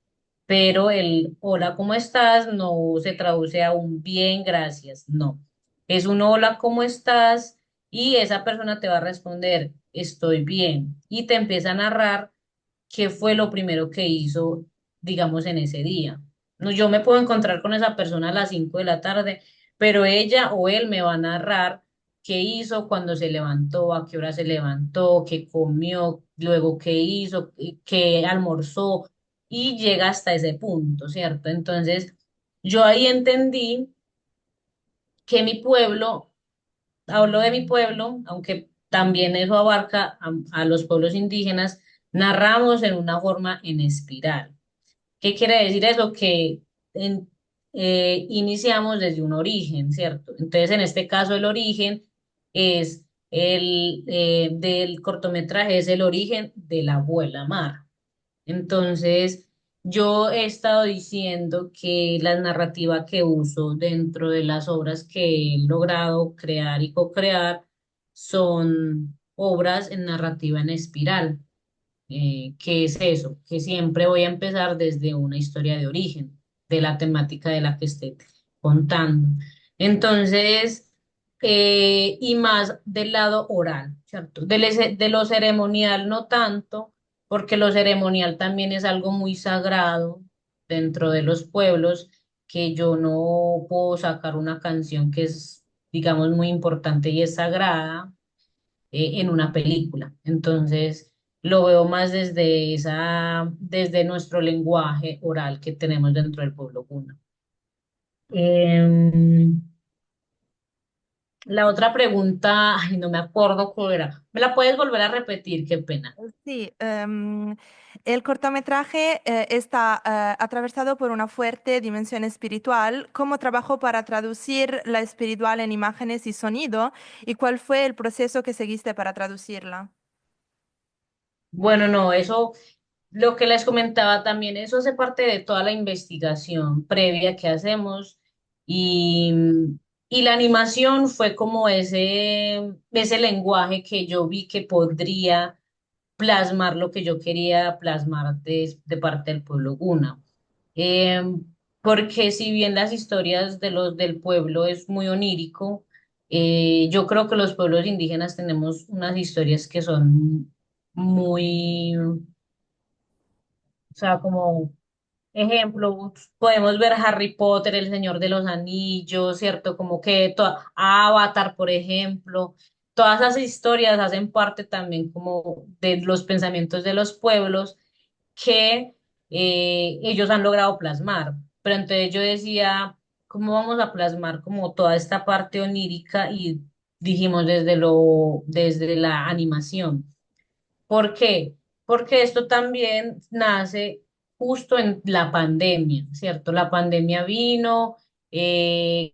Speaker 3: Pero el hola, ¿cómo estás? No se traduce a un bien, gracias, no. Es un hola, ¿cómo estás? Y esa persona te va a responder, estoy bien. Y te empieza a narrar qué fue lo primero que hizo, digamos, en ese día. No, yo me puedo encontrar con esa persona a las 5 de la tarde, pero ella o él me va a narrar qué hizo cuando se levantó, a qué hora se levantó, qué comió, luego qué hizo, qué almorzó, y llega hasta ese punto, ¿cierto? Entonces, yo ahí entendí que mi pueblo, hablo de mi pueblo, aunque también eso abarca a los pueblos indígenas, narramos en una forma en espiral. ¿Qué quiere decir eso? Que en- iniciamos desde un origen, ¿cierto? Entonces, en este caso, el origen es del cortometraje, es el origen de la abuela Mar. Entonces, yo he estado diciendo que la narrativa que uso dentro de las obras que he logrado crear y co-crear son obras en narrativa en espiral. ¿Qué es eso? Que siempre voy a empezar desde una historia de origen, de la temática de la que esté contando. Entonces, y más del lado oral, ¿cierto? De lo ceremonial no tanto, porque lo ceremonial también es algo muy sagrado dentro de los pueblos, que yo no puedo sacar una canción que es, digamos, muy importante y es sagrada en una película. Entonces, lo veo más desde nuestro lenguaje oral que tenemos dentro del pueblo Guna. Em, la otra pregunta, ay, no me acuerdo cuál era. ¿Me la puedes volver a repetir? Qué pena.
Speaker 10: Sí, el cortometraje está atravesado por una fuerte dimensión espiritual. ¿Cómo trabajó para traducir la espiritual en imágenes y sonido? ¿Y cuál fue el proceso que seguiste para traducirla?
Speaker 3: Bueno, no, eso, lo que les comentaba también, eso hace parte de toda la investigación previa que hacemos y, Y la animación fue como ese lenguaje que yo vi que podría plasmar lo que yo quería plasmar de parte del pueblo guna. Em, Porque si bien las historias de los del pueblo es muy onírico, yo creo que los pueblos indígenas tenemos unas historias que son muy, o sea, como ejemplo, podemos ver Harry Potter, El Señor de los Anillos, ¿cierto? Como que Avatar, por ejemplo, todas esas historias hacen parte también como de los pensamientos de los pueblos que ellos han logrado plasmar. Pero entonces yo decía, ¿cómo vamos a plasmar como toda esta parte onírica? Y dijimos desde la animación. ¿Por qué? Porque esto también nace justo en la pandemia, ¿cierto? La pandemia vino,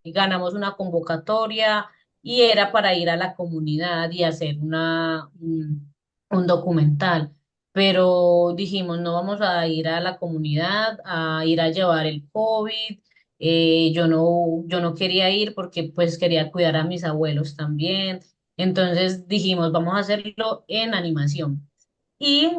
Speaker 3: ganamos una convocatoria y era para ir a la comunidad y hacer un documental. Pero dijimos, no vamos a ir a la comunidad a ir a llevar el COVID. Yo no quería ir porque pues quería cuidar a mis abuelos también. Entonces dijimos, vamos a hacerlo en animación. Y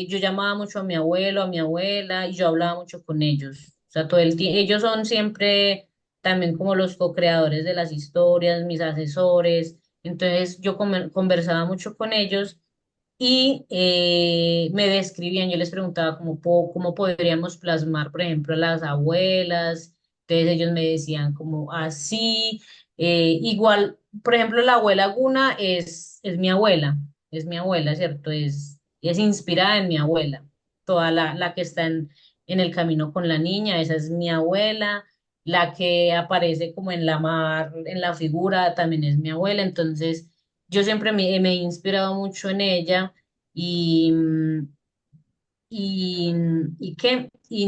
Speaker 3: yo llamaba mucho a mi abuelo, a mi abuela, y yo hablaba mucho con ellos. O sea, todo el tiempo, ellos son siempre también como los co-creadores de las historias, mis asesores. Entonces yo conversaba mucho con ellos y me describían, yo les preguntaba cómo podríamos plasmar, por ejemplo, a las abuelas. Entonces ellos me decían como así, igual, por ejemplo, la abuela Guna es mi abuela, ¿cierto? Es inspirada en mi abuela. Toda la que está en el camino con la niña, esa es mi abuela. La que aparece como en la mar, en la figura, también es mi abuela. Entonces, yo siempre me he inspirado mucho en ella y, y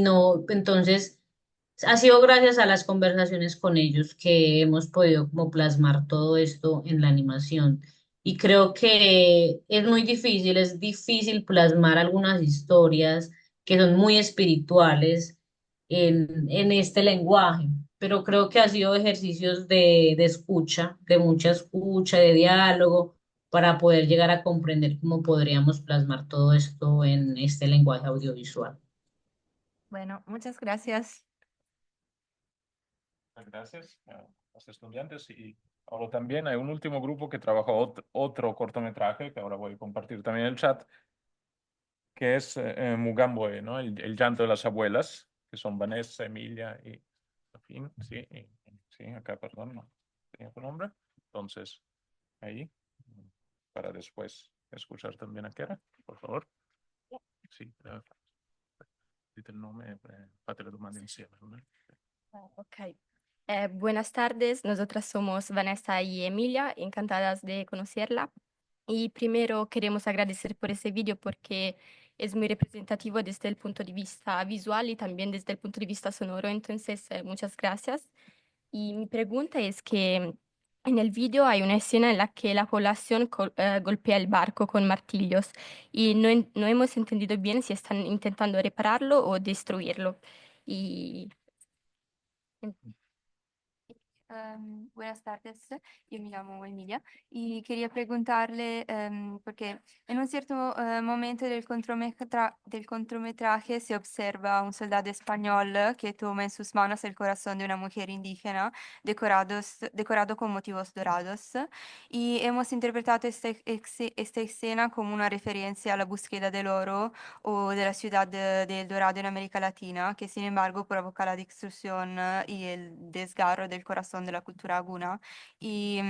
Speaker 3: no, entonces ha sido gracias a las conversaciones con ellos que hemos podido como plasmar todo esto en la animación. Y creo que es difícil plasmar algunas historias que son muy espirituales en este lenguaje, pero creo que ha sido ejercicios de escucha, de mucha escucha, de diálogo, para poder llegar a comprender cómo podríamos plasmar todo esto en este lenguaje audiovisual.
Speaker 10: Bueno, muchas gracias.
Speaker 1: Muchas gracias a los estudiantes. Y ahora también hay un último grupo que trabajó otro cortometraje que ahora voy a compartir también en el chat, que es Mugamboe, ¿no? El llanto de las abuelas, que son Vanessa, Emilia y Sofín. Sí, sí, acá, perdón, no tenía tu nombre. Entonces, ahí, para después escuchar también a Kera, por favor. Sí, dite il nome, fate le domande insieme. ¿No?
Speaker 11: Ok. Buenas tardes, nosotras somos Vanessa y Emilia, encantadas de conocerla. Y primero queremos agradecer por ese vídeo porque es muy representativo desde el punto de vista visual y también desde el punto de vista sonoro. Entonces, muchas gracias. Y mi pregunta es que en el vídeo hay una escena en la que la población golpea el barco con martillos y no hemos entendido bien si están intentando repararlo o destruirlo. Y
Speaker 12: Buenas tardes, yo me llamo Emilia y quería preguntarle, porque en un cierto momento del cortometraje se observa un soldado español que toma en sus manos el corazón de una mujer indígena decorado con motivos dorados y hemos interpretado esta escena como una referencia a la búsqueda del oro o de la ciudad del Dorado en América Latina, que sin embargo provoca la destrucción y el desgarro del corazón de la cultura guna. Y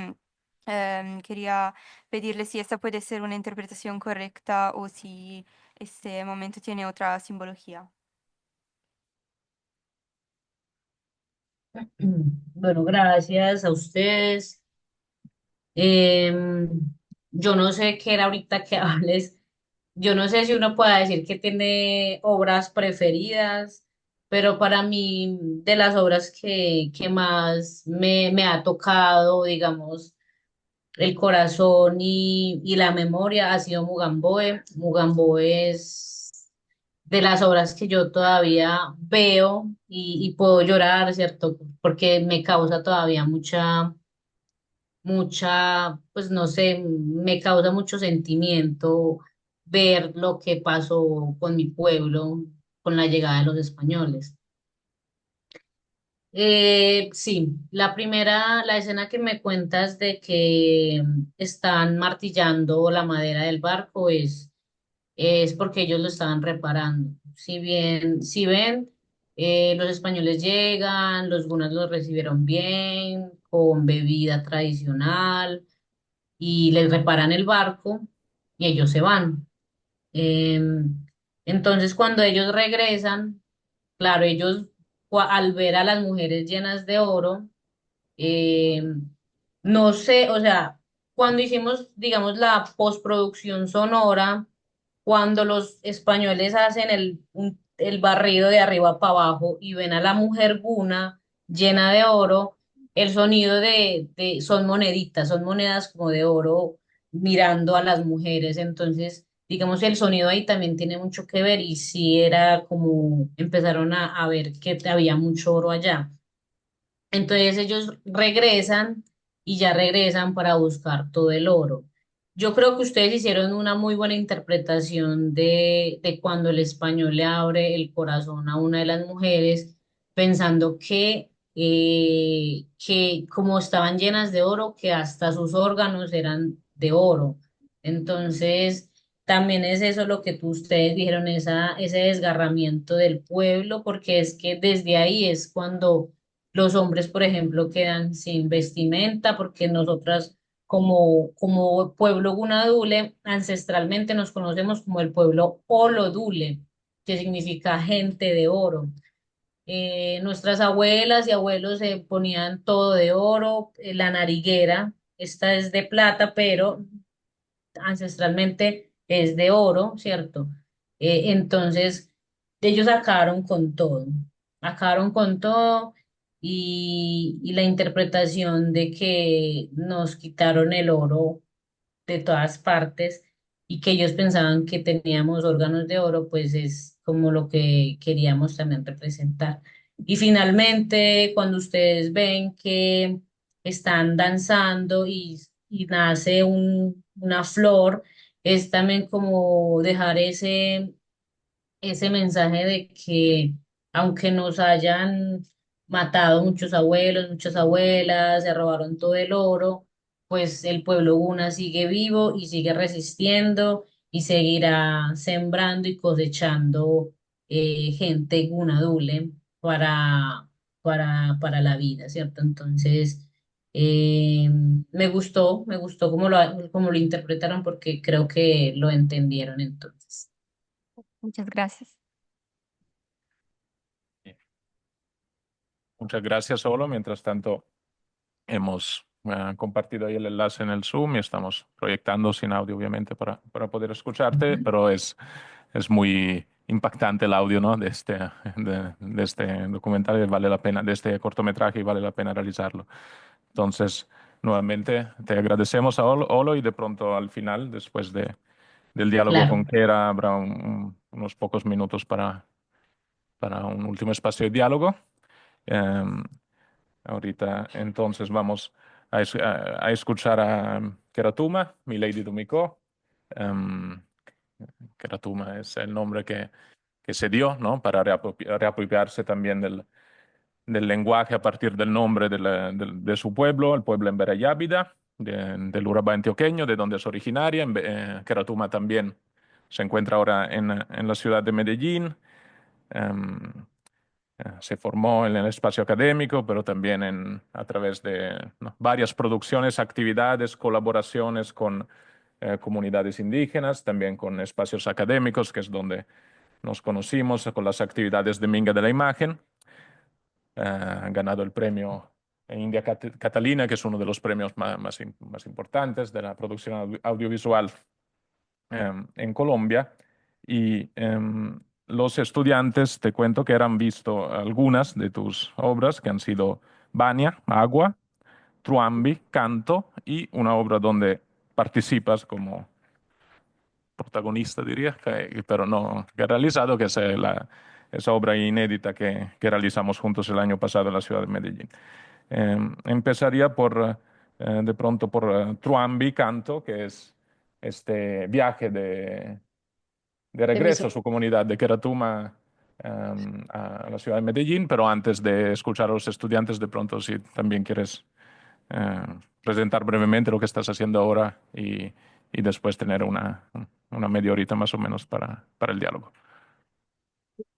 Speaker 12: quería pedirle si esta puede ser una interpretación correcta o si este momento tiene otra simbología.
Speaker 3: Bueno, gracias a ustedes. Em, yo no sé qué era ahorita que hables. Yo no sé si uno pueda decir que tiene obras preferidas, pero para mí, de las obras que más me ha tocado, digamos, el corazón y la memoria ha sido Mugamboe. Mugamboe de las obras que yo todavía veo y puedo llorar, ¿cierto? Porque me causa todavía pues no sé, me causa mucho sentimiento ver lo que pasó con mi pueblo con la llegada de los españoles. Sí, la escena que me cuentas de que están martillando la madera del barco es porque ellos lo estaban reparando. Si ven, los españoles llegan, los gunas los recibieron bien, con bebida tradicional, y les reparan el barco y ellos se van. Entonces, cuando ellos regresan, claro, ellos al ver a las mujeres llenas de oro, eh, no sé, o sea, cuando hicimos, digamos, la postproducción sonora, cuando los españoles hacen el barrido de arriba para abajo y ven a la mujer guna llena de oro, el sonido son moneditas, son monedas como de oro mirando a las mujeres. Entonces, digamos, el sonido ahí también tiene mucho que ver y sí era como empezaron a ver que había mucho oro allá. Entonces ellos regresan y ya regresan para buscar todo el oro. Yo creo que ustedes hicieron una muy buena interpretación de cuando el español le abre el corazón a una de las mujeres, pensando que como estaban llenas de oro, que hasta sus órganos eran de oro. Entonces, también es eso lo que ustedes dijeron, ese desgarramiento del pueblo, porque es que desde ahí es cuando los hombres, por ejemplo, quedan sin vestimenta porque nosotras como pueblo gunadule ancestralmente nos conocemos como el pueblo Olodule, que significa gente de oro. Nuestras abuelas y abuelos se ponían todo de oro, la nariguera, esta es de plata, pero ancestralmente es de oro, ¿cierto? Entonces, ellos acabaron con todo y la interpretación de que nos quitaron el oro de todas partes y que ellos pensaban que teníamos órganos de oro, pues es como lo que queríamos también representar. Y finalmente, cuando ustedes ven que están danzando y nace una flor, es también como dejar ese mensaje de que aunque nos hayan matado muchos abuelos, muchas abuelas, se robaron todo el oro, pues el pueblo Guna sigue vivo y sigue resistiendo y seguirá sembrando y cosechando gente Guna Dule para la vida, ¿cierto? Entonces, me gustó cómo lo interpretaron porque creo que lo entendieron entonces.
Speaker 12: Muchas gracias.
Speaker 1: Muchas gracias, Olo. Mientras tanto, hemos compartido ahí el enlace en el Zoom y estamos proyectando sin audio, obviamente, para poder escucharte, pero es muy impactante el audio, ¿no? De este documental y vale la pena, de este cortometraje y vale la pena realizarlo. Entonces, nuevamente, te agradecemos a Olo y de pronto al final, después del diálogo
Speaker 3: Claro.
Speaker 1: con Kera, habrá unos pocos minutos para un último espacio de diálogo. Em, Ahorita entonces vamos a escuchar a Keratuma, Milady Dumiko. Em, Keratuma es el nombre que se dio, ¿no? Para reapropiarse también del lenguaje a partir del nombre de su pueblo, el pueblo Embera Yábida, del Urabá antioqueño, de donde es originaria. Keratuma también se encuentra ahora en la ciudad de Medellín. Em, Se formó en el espacio académico, pero también a través de, ¿no?, varias producciones, actividades, colaboraciones con comunidades indígenas, también con espacios académicos, que es donde nos conocimos, con las actividades de Minga de la Imagen. Ha ganado el premio India Catalina, que es uno de los premios más importantes de la producción audiovisual en Colombia. Y los estudiantes, te cuento que han visto algunas de tus obras, que han sido Bania, Agua, Truambi, Canto, y una obra donde participas protagonista, diría, pero no, que ha realizado, que es esa obra inédita que realizamos juntos el año pasado en la ciudad de Medellín. Empezaría de pronto por Truambi Canto, que es este viaje de regreso a su comunidad de Queratuma a la ciudad de Medellín, pero antes de escuchar a los estudiantes, de pronto si también quieres presentar brevemente lo que estás haciendo ahora y después tener una media horita más o menos para el diálogo.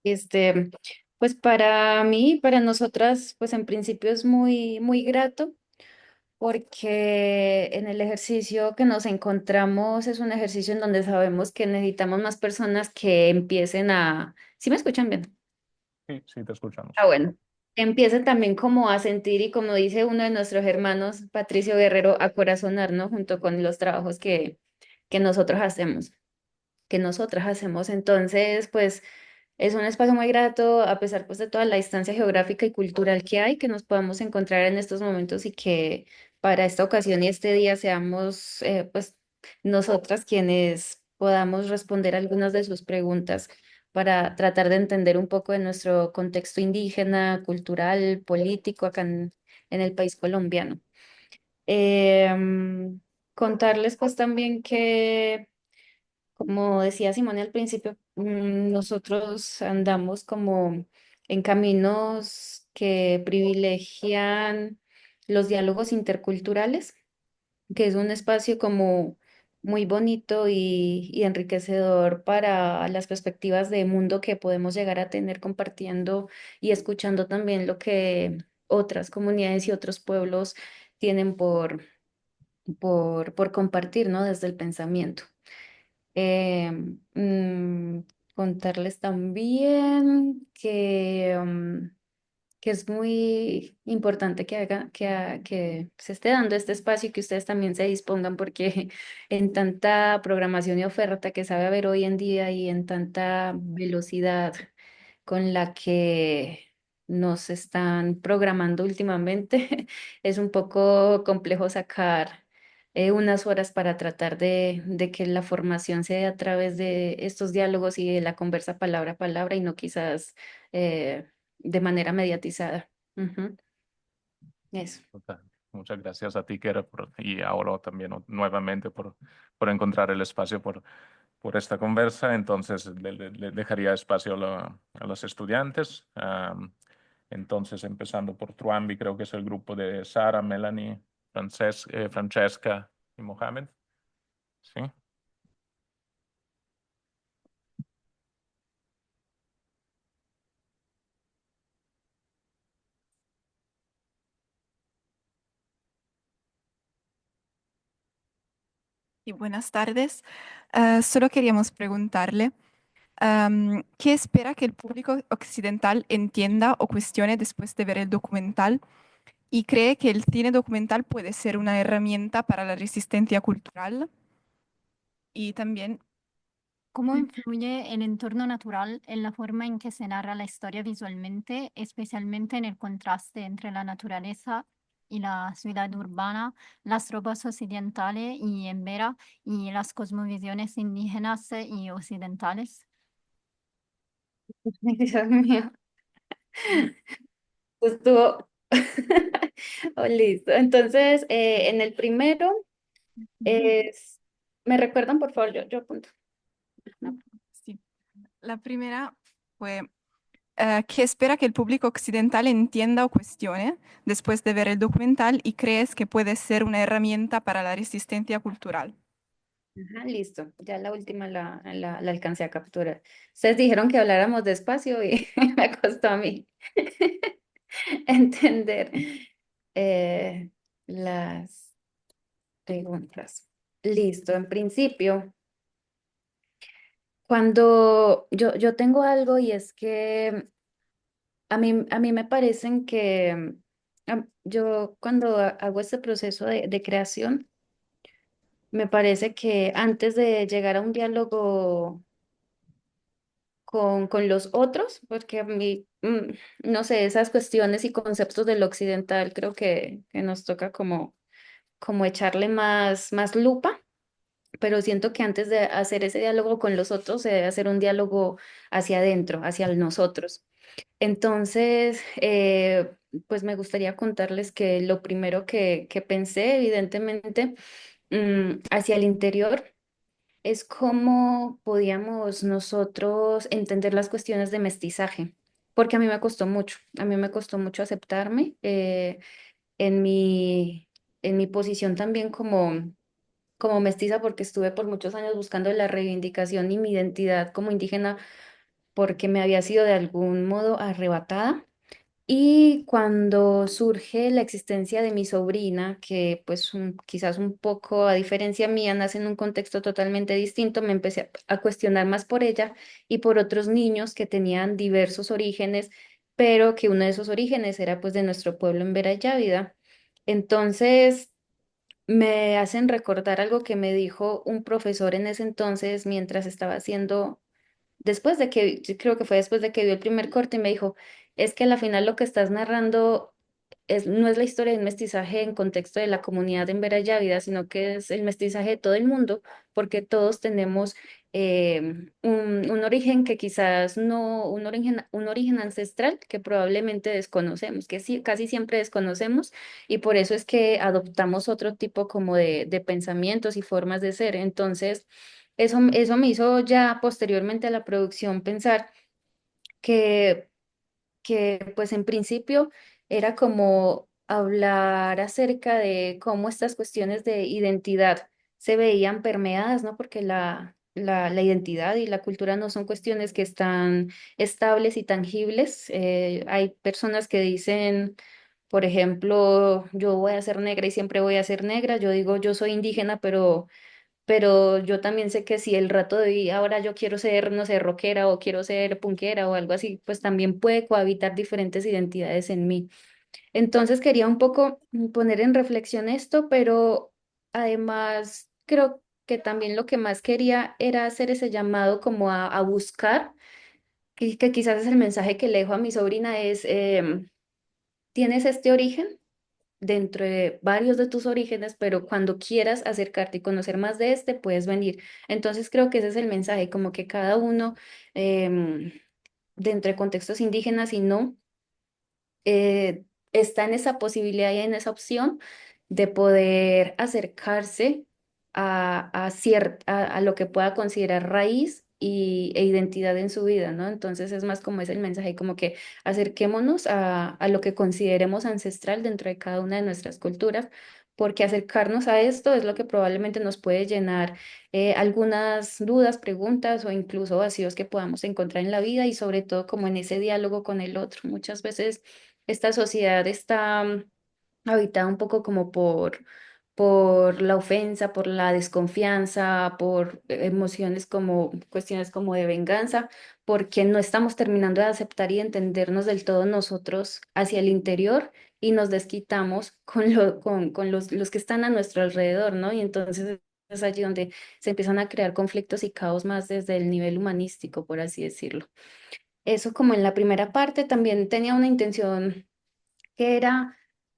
Speaker 13: Este, pues para mí, para nosotras, pues en principio es muy grato porque en el ejercicio que nos encontramos es un ejercicio en donde sabemos que necesitamos más personas que empiecen a... ¿Sí me escuchan bien?
Speaker 1: Sí, sí, te escuchamos.
Speaker 13: Ah, bueno. Que empiecen también como a sentir y como dice uno de nuestros hermanos, Patricio Guerrero, a corazonarnos junto con los trabajos que nosotros hacemos, que nosotras hacemos. Entonces, pues es un espacio muy grato, a pesar pues de toda la distancia geográfica y cultural que hay, que nos podamos encontrar en estos momentos y que para esta ocasión y este día seamos pues nosotras quienes podamos responder algunas de sus preguntas para tratar de entender un poco de nuestro contexto indígena, cultural, político acá en el país colombiano. Em, Contarles pues también que como decía Simone al principio, nosotros andamos como en caminos que privilegian los diálogos interculturales, que es un espacio como muy bonito y enriquecedor para las perspectivas de mundo que podemos llegar a tener compartiendo y escuchando también lo que otras comunidades y otros pueblos tienen por compartir, ¿no? Desde el pensamiento. Eh, mm, Contarles también que es muy importante que se esté dando este espacio y que ustedes también se dispongan porque en tanta programación y oferta que sabe haber hoy en día y en tanta velocidad con la que nos están programando últimamente, es un poco complejo sacar unas horas para tratar de que la formación sea a través de estos diálogos y de la conversa palabra a palabra y no quizás de manera mediatizada. Ujú. Eso.
Speaker 1: Total. Muchas gracias a ti, Kera, y ahora también nuevamente por encontrar el espacio por esta conversa. Entonces, le dejaría espacio a los estudiantes. Entonces, empezando por Truambi, creo que es el grupo de Sara, Melanie, Francesca y Mohamed. ¿Sí?
Speaker 14: Y buenas tardes. Solo queríamos preguntarle, ¿qué espera que el público occidental entienda o cuestione después de ver el documental? ¿Y cree que el cine documental puede ser una herramienta para la resistencia cultural? Y también,
Speaker 15: ¿Cómo influye el entorno natural en la forma en que se narra la historia visualmente, especialmente en el contraste entre la naturaleza y la ciudad urbana, las tropas occidentales y en Vera y las cosmovisiones indígenas y occidentales?
Speaker 13: Dios mío. Estuvo. Oh, listo. Entonces, en el primero es. ¿Me recuerdan, por favor? Yo apunto. No.
Speaker 14: sí, la primera fue, ¿qué espera que el público occidental entienda o cuestione después de ver el documental y crees que puede ser una herramienta para la resistencia cultural?
Speaker 13: Ajá, listo. Ya la última la alcancé a capturar. Ustedes dijeron que habláramos despacio y me costó a mí entender eh, las preguntas. Listo. En principio, cuando yo tengo algo y es que a mí me parecen que yo cuando hago este proceso de creación, me parece que antes de llegar a un diálogo con los otros, porque a mí, no sé, esas cuestiones y conceptos del occidental creo que nos toca como echarle más lupa. pero siento que antes de hacer ese diálogo con los otros, se debe hacer un diálogo hacia adentro, hacia el nosotros. Entonces, pues me gustaría contarles que lo primero que pensé, evidentemente, hacia el interior, es cómo podíamos nosotros entender las cuestiones de mestizaje, porque a mí me costó mucho, a mí me costó mucho aceptarme en en mi posición también como mestiza, porque estuve por muchos años buscando la reivindicación y mi identidad como indígena, porque me había sido de algún modo arrebatada. Y cuando surge la existencia de mi sobrina, que pues quizás un poco a diferencia mía nace en un contexto totalmente distinto, me empecé a cuestionar más por ella y por otros niños que tenían diversos orígenes, pero que uno de esos orígenes era pues de nuestro pueblo en Verayávida. Entonces me hacen recordar algo que me dijo un profesor en ese entonces mientras estaba haciendo después de que, yo creo que fue después de que vio el primer corte y me dijo, es que al final lo que estás narrando no es la historia del mestizaje en contexto de la comunidad en Verayávida, sino que es el mestizaje de todo el mundo, porque todos tenemos un origen que quizás no, un origen ancestral que probablemente desconocemos, que sí, casi siempre desconocemos, y por eso es que adoptamos otro tipo como de pensamientos y formas de ser. Entonces, eso me hizo ya posteriormente a la producción pensar que, que pues en principio era como hablar acerca de cómo estas cuestiones de identidad se veían permeadas, ¿no? Porque la identidad y la cultura no son cuestiones que están estables y tangibles. Hay personas que dicen... Por ejemplo, yo voy a ser negra y siempre voy a ser negra. Yo digo, yo soy indígena, pero yo también sé que si el rato de hoy ahora yo quiero ser, no sé, rockera o quiero ser punkera o algo así, pues también puede cohabitar diferentes identidades en mí. Entonces quería un poco poner en reflexión esto, pero además creo que también lo que más quería era hacer ese llamado como a buscar, que quizás es el mensaje que le dejo a mi sobrina, es, ¿tienes este origen? Dentro de varios de tus orígenes, pero cuando quieras acercarte y conocer más de este, puedes venir. Entonces creo que ese es el mensaje, como que cada uno, em, dentro de contextos indígenas y no, está en esa posibilidad y en esa opción de poder acercarse a lo que pueda considerar raíz e identidad en su vida, ¿no? Entonces es más como es el mensaje, como que acerquémonos a lo que consideremos ancestral dentro de cada una de nuestras culturas, porque acercarnos a esto es lo que probablemente nos puede llenar algunas dudas, preguntas o incluso vacíos que podamos encontrar en la vida y sobre todo como en ese diálogo con el otro. Muchas veces esta sociedad está habitada un poco como por la ofensa, por la desconfianza, por emociones como cuestiones como de venganza, porque no estamos terminando de aceptar y entendernos del todo nosotros hacia el interior y nos desquitamos con los que están a nuestro alrededor, ¿no? Y entonces es allí donde se empiezan a crear conflictos y caos más desde el nivel humanístico, por así decirlo. Eso como en la primera parte también tenía una intención que era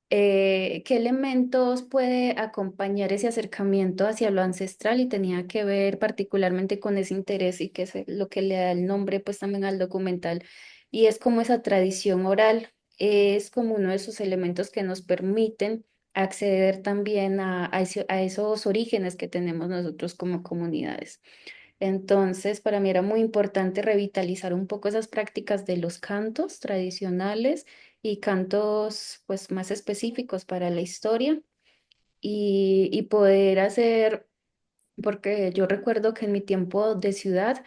Speaker 13: qué elementos puede acompañar ese acercamiento hacia lo ancestral y tenía que ver particularmente con ese interés y que es lo que le da el nombre pues también al documental y es como esa tradición oral, es como uno de esos elementos que nos permiten acceder también a esos orígenes que tenemos nosotros como comunidades. Entonces, para mí era muy importante revitalizar un poco esas prácticas de los cantos tradicionales y cantos pues más específicos para la historia y poder hacer, porque yo recuerdo que en mi tiempo de ciudad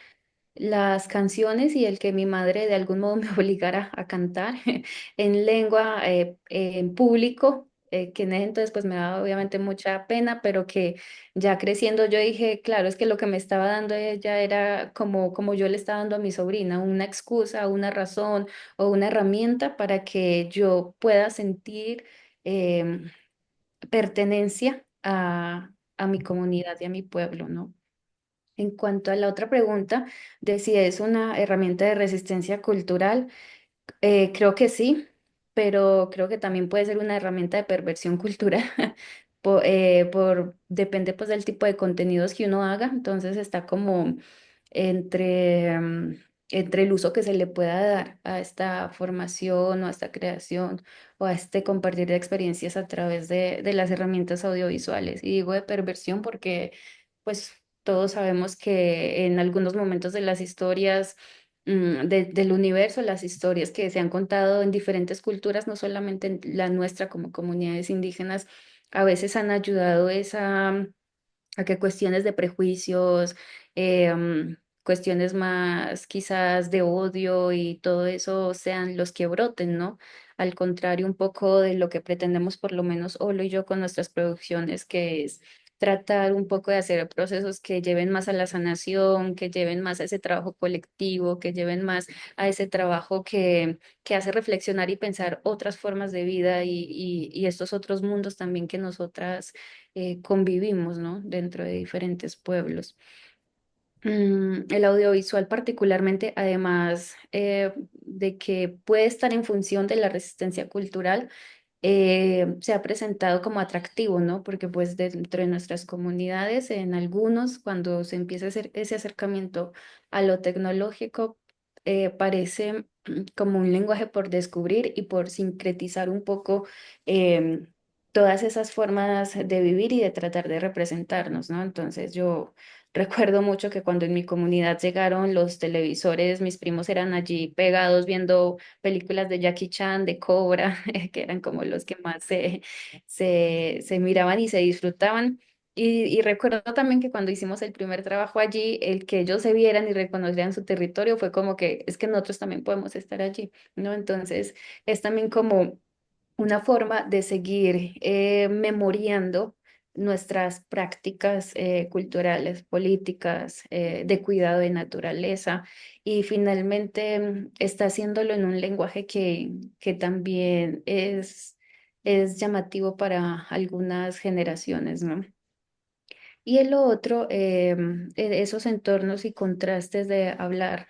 Speaker 13: las canciones y el que mi madre de algún modo me obligara a cantar en lengua en público, que en ese entonces pues me daba obviamente mucha pena, pero que ya creciendo yo dije, claro, es que lo que me estaba dando ella era como yo le estaba dando a mi sobrina, una excusa, una razón o una herramienta para que yo pueda sentir em, pertenencia a mi comunidad y a mi pueblo, ¿no? En cuanto a la otra pregunta de si es una herramienta de resistencia cultural, creo que sí, pero creo que también puede ser una herramienta de perversión cultural, depende pues del tipo de contenidos que uno haga, entonces está como entre, entre el uso que se le pueda dar a esta formación o a esta creación o a este compartir de experiencias a través de las herramientas audiovisuales. Y digo de perversión porque pues todos sabemos que en algunos momentos de las historias del universo, las historias que se han contado en diferentes culturas, no solamente en la nuestra como comunidades indígenas, a veces han ayudado a que cuestiones de prejuicios, cuestiones más quizás de odio y todo eso sean los que broten, ¿no? Al contrario, un poco de lo que pretendemos, por lo menos Olo y yo con nuestras producciones, que es tratar un poco de hacer procesos que lleven más a la sanación, que lleven más a ese trabajo colectivo, que lleven más a ese trabajo que hace reflexionar y pensar otras formas de vida y estos otros mundos también que nosotras convivimos, ¿no? Dentro de diferentes pueblos. El audiovisual particularmente, además de que puede estar en función de la resistencia cultural, se ha presentado como atractivo, ¿no? Porque pues dentro de nuestras comunidades, en algunos, cuando se empieza a hacer ese acercamiento a lo tecnológico, parece como un lenguaje por descubrir y por sincretizar un poco todas esas formas de vivir y de tratar de representarnos, ¿no? Entonces yo recuerdo mucho que cuando en mi comunidad llegaron los televisores, mis primos eran allí pegados viendo películas de Jackie Chan, de Cobra, que eran como los que más se miraban y se disfrutaban. Y recuerdo también que cuando hicimos el primer trabajo allí, el que ellos se vieran y reconocieran su territorio fue como que es que nosotros también podemos estar allí, ¿no? Entonces es también como una forma de seguir memoriando nuestras prácticas culturales, políticas, de cuidado de naturaleza y finalmente está haciéndolo en un lenguaje que también es llamativo para algunas generaciones, ¿no? Y el otro, esos entornos y contrastes de hablar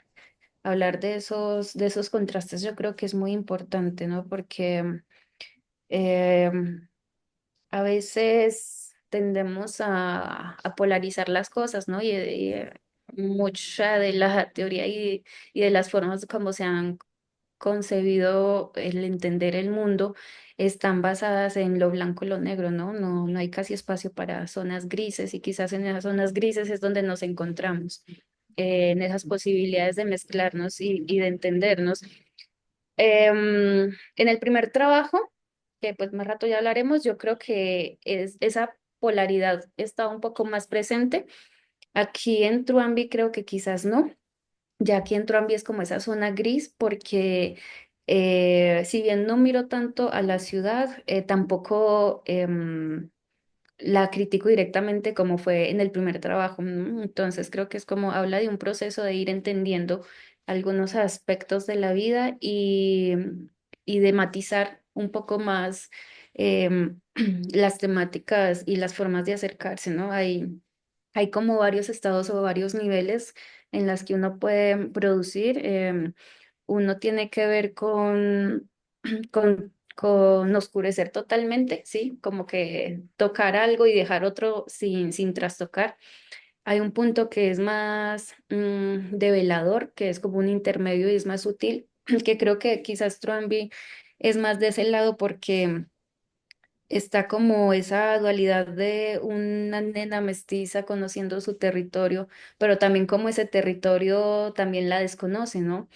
Speaker 13: de esos contrastes, yo creo que es muy importante, ¿no? Porque em, a veces tendemos a polarizar las cosas, ¿no? Y mucha de la teoría y de las formas como se han concebido el entender el mundo están basadas en lo blanco y lo negro, ¿no? No hay casi espacio para zonas grises y quizás en esas zonas grises es donde nos encontramos, en esas posibilidades de mezclarnos y de entendernos. En el primer trabajo, que pues más rato ya hablaremos, yo creo que esa polaridad está un poco más presente. Aquí en Truambi creo que quizás no. Ya aquí en Truambi es como esa zona gris porque si bien no miro tanto a la ciudad, tampoco la critico directamente como fue en el primer trabajo. Entonces creo que es como habla de un proceso de ir entendiendo algunos aspectos de la vida y de matizar un poco más las temáticas y las formas de acercarse, ¿no? Hay como varios estados o varios niveles en las que uno puede producir. Uno tiene que ver con oscurecer totalmente, ¿sí? Como que tocar algo y dejar otro sin trastocar. Hay un punto que es más develador, que es como un intermedio y es más sutil, que creo que quizás Truanby es más de ese lado porque está como esa dualidad de una nena mestiza conociendo su territorio, pero también como ese territorio también la desconoce, ¿no?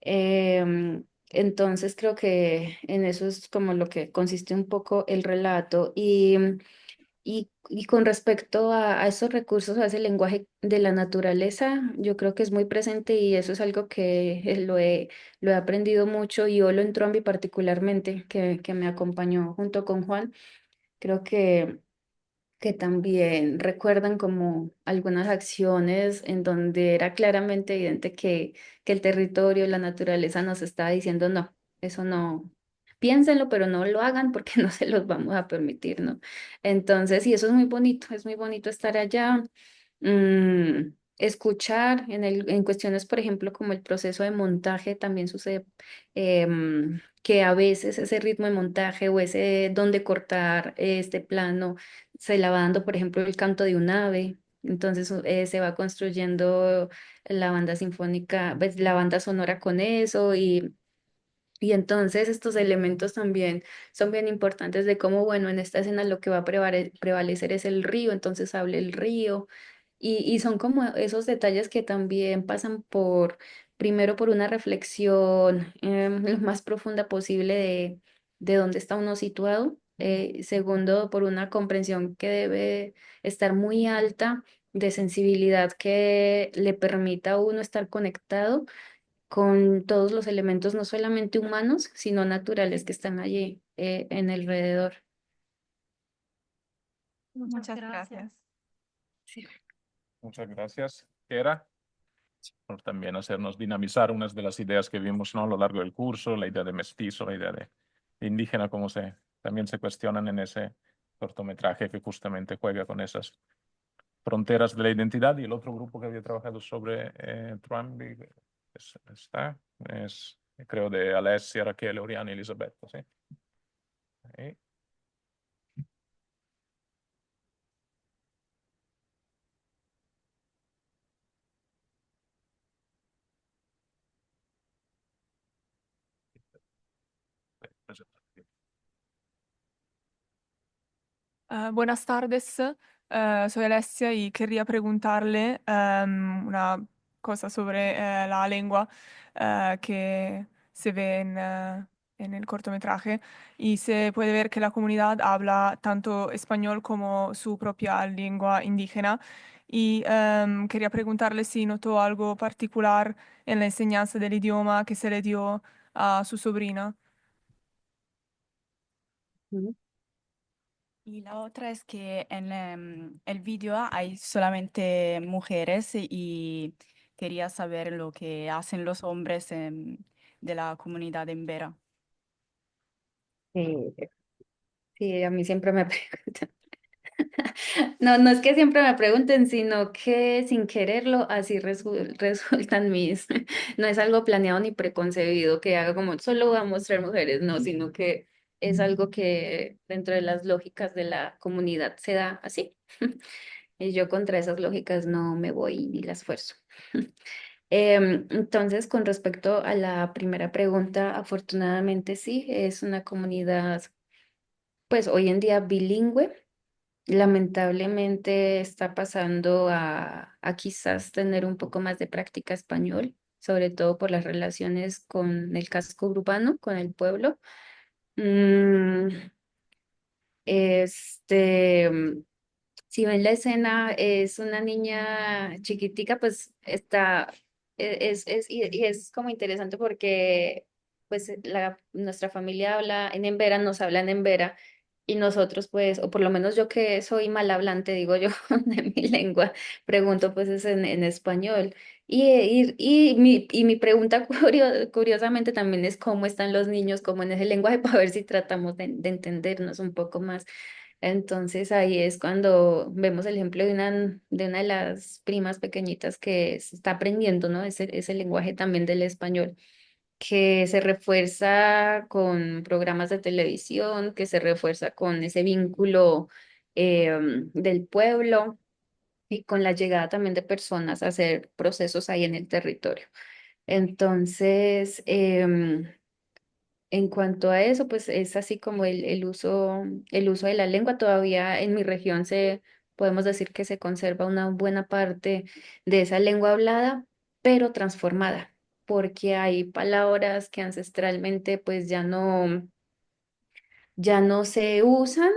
Speaker 13: Entonces creo que en eso es como lo que consiste un poco el relato y con respecto a esos recursos, a ese lenguaje de la naturaleza, yo creo que es muy presente y eso es algo que lo he aprendido mucho y Olo en Trombi particularmente, que me acompañó junto con Juan. Creo que también recuerdan como algunas acciones en donde era claramente evidente que el territorio, la naturaleza nos está diciendo no, eso no, piénsenlo, pero no lo hagan porque no se los vamos a permitir, ¿no? Entonces, y eso es muy bonito estar allá. escuchar en cuestiones, por ejemplo, como el proceso de montaje, también sucede que a veces ese ritmo de montaje o ese dónde cortar este plano se la va dando, por ejemplo, el canto de un ave. Entonces se va construyendo la banda sinfónica, pues, la banda sonora con eso y entonces estos elementos también son bien importantes de cómo, bueno, en esta escena lo que va a prevalecer es el río, entonces hable el río. Y son como esos detalles que también pasan primero por una reflexión lo más profunda posible de dónde está uno situado. Segundo, por una comprensión que debe estar muy alta de sensibilidad que le permita a uno estar conectado con todos los elementos, no solamente humanos, sino naturales que están allí en alrededor.
Speaker 14: Muchas gracias.
Speaker 13: Sí.
Speaker 1: Muchas gracias, Kera, por también hacernos dinamizar unas de las ideas que vimos, ¿no? A lo largo del curso, la idea de mestizo, la idea de indígena, cómo también se cuestionan en ese cortometraje que justamente juega con esas fronteras de la identidad. Y el otro grupo que había trabajado sobre Trump es, creo, de Alessia, Raquel, Oriana y Elisabetta, ¿sí? Ahí.
Speaker 6: Buenas tardes, soy Alessia y quería preguntarle una cosa sobre la lengua que se ve en el cortometraje y se puede ver que la comunidad habla tanto español como su propia lengua indígena y quería preguntarle si notó algo particular en la enseñanza del idioma que se le dio a su sobrina.
Speaker 13: Ujú.
Speaker 4: Y la otra es que en el vídeo hay solamente mujeres y quería saber lo que hacen los hombres de la comunidad en Vera.
Speaker 13: Sí, sí, a mí siempre me preguntan. No, no es que siempre me pregunten, sino que sin quererlo así resultan mis, no es algo planeado ni preconcebido que haga como solo voy a mostrar mujeres, no, sino que es algo que dentro de las lógicas de la comunidad se da así. Y yo contra esas lógicas no me voy ni las esfuerzo. Entonces, con respecto a la primera pregunta, afortunadamente sí, es una comunidad, pues hoy en día bilingüe. Lamentablemente está pasando a quizás tener un poco más de práctica español, sobre todo por las relaciones con el casco urbano, con el pueblo. Mm, este, si ven la escena, es una niña chiquitica, pues está, y es como interesante porque pues nuestra familia habla en embera, nos habla en embera, y nosotros pues, o por lo menos yo que soy mal hablante, digo yo, de mi lengua, pregunto pues es en español. Y mi pregunta curiosamente también es cómo están los niños, como en ese lenguaje, para ver si tratamos de entendernos un poco más. Entonces ahí es cuando vemos el ejemplo de una de las primas pequeñitas que se está aprendiendo, ¿no? Ese lenguaje también del español, que se refuerza con programas de televisión, que se refuerza con ese vínculo del pueblo y con la llegada también de personas a hacer procesos ahí en el territorio. Entonces, en cuanto a eso, pues es así como el uso de la lengua. Todavía en mi región podemos decir que se conserva una buena parte de esa lengua hablada, pero transformada, porque hay palabras que ancestralmente pues ya no se usan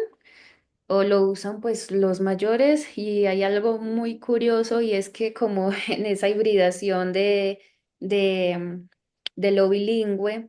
Speaker 13: o lo usan pues los mayores y hay algo muy curioso y es que como en esa hibridación de, mm, de lo bilingüe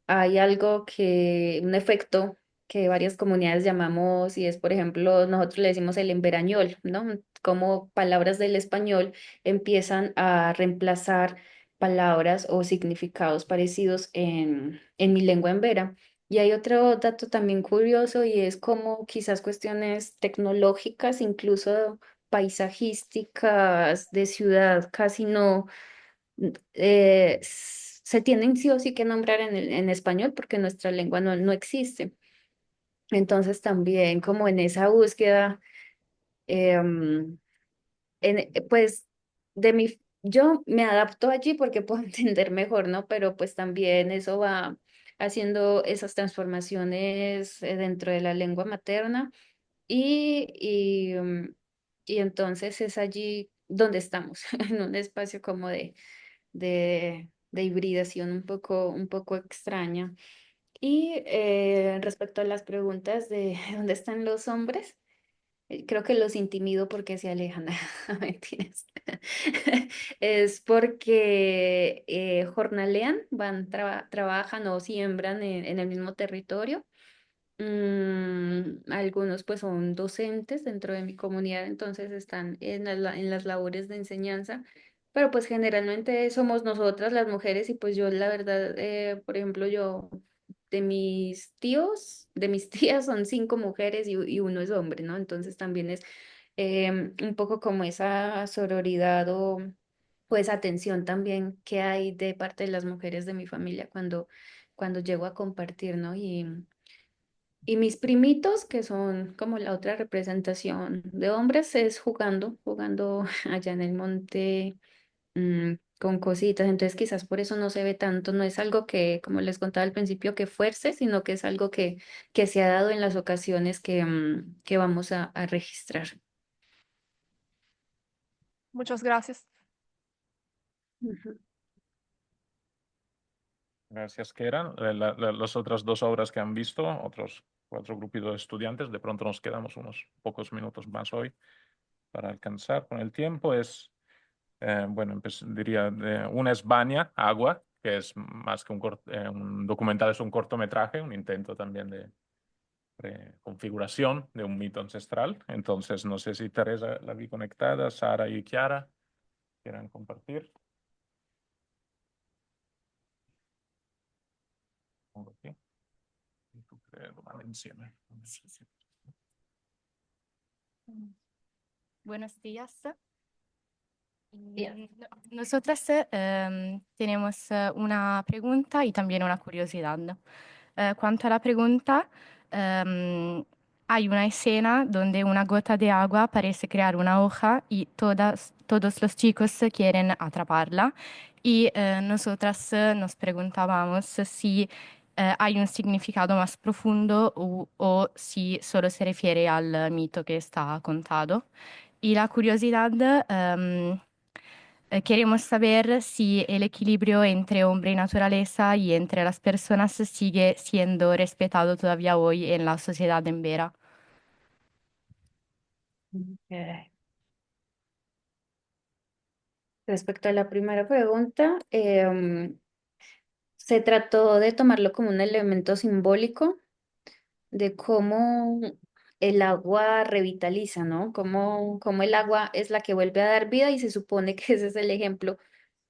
Speaker 13: hay un efecto que varias comunidades llamamos y es por ejemplo nosotros le decimos el emberañol, ¿no? Como palabras del español empiezan a reemplazar palabras o significados parecidos en mi lengua embera. Y hay otro dato también curioso y es como quizás cuestiones tecnológicas incluso paisajísticas de ciudad casi no se tienen sí o sí que nombrar en español porque nuestra lengua no existe. Entonces también como en esa búsqueda, em, pues yo me adapto allí porque puedo entender mejor, ¿no? Pero pues también eso va haciendo esas transformaciones dentro de la lengua materna y entonces es allí donde estamos, en un espacio como de hibridación un poco extraña. Y respecto a las preguntas de dónde están los hombres, creo que los intimido porque se alejan. Mentiras. Es porque jornalean, trabajan o siembran en el mismo territorio. Algunos pues son docentes dentro de mi comunidad, entonces están en las labores de enseñanza, pero pues generalmente somos nosotras las mujeres y pues yo la verdad, por ejemplo, yo de mis tíos, de mis tías son 5 mujeres y uno es hombre, ¿no? Entonces también es un poco como esa sororidad o esa atención también que hay de parte de las mujeres de mi familia cuando llego a compartir, ¿no? Y mis primitos, que son como la otra representación de hombres, es jugando allá en el monte con cositas. Entonces quizás por eso no se ve tanto. No es algo que, como les contaba al principio, que fuerce, sino que es algo que se ha dado en las ocasiones que vamos a registrar.
Speaker 6: Muchas gracias.
Speaker 13: Ujú.
Speaker 1: Gracias, que eran las otras 2 obras que han visto, otros 4 grupitos de estudiantes. De pronto nos quedamos unos pocos minutos más hoy para alcanzar con el tiempo. Bueno, diría, una es Baña, Agua, que es más que un documental, es un cortometraje, un intento también de configuración de un mito ancestral. Entonces, no sé si Teresa la vi conectada, Sara y Chiara quieran compartir. Pongo aquí. Y tú lo van encima.
Speaker 16: Buenos días. Nosotras tenemos una pregunta y también una curiosidad. Cuanto a la pregunta, hay una escena donde una gota de agua parece crear una hoja y todos los chicos quieren atraparla. Y nosotras nos preguntábamos si hay un significado más profundo o si solo se refiere al mito que está contado. Y la curiosidad, queremos saber si el equilibrio entre hombre y naturaleza y entre las personas sigue siendo respetado todavía hoy en la sociedad en Vera.
Speaker 13: Ok. Respecto a la primera pregunta, se trató de tomarlo como un elemento simbólico de cómo el agua revitaliza, ¿no? Cómo el agua es la que vuelve a dar vida y se supone que ese es el ejemplo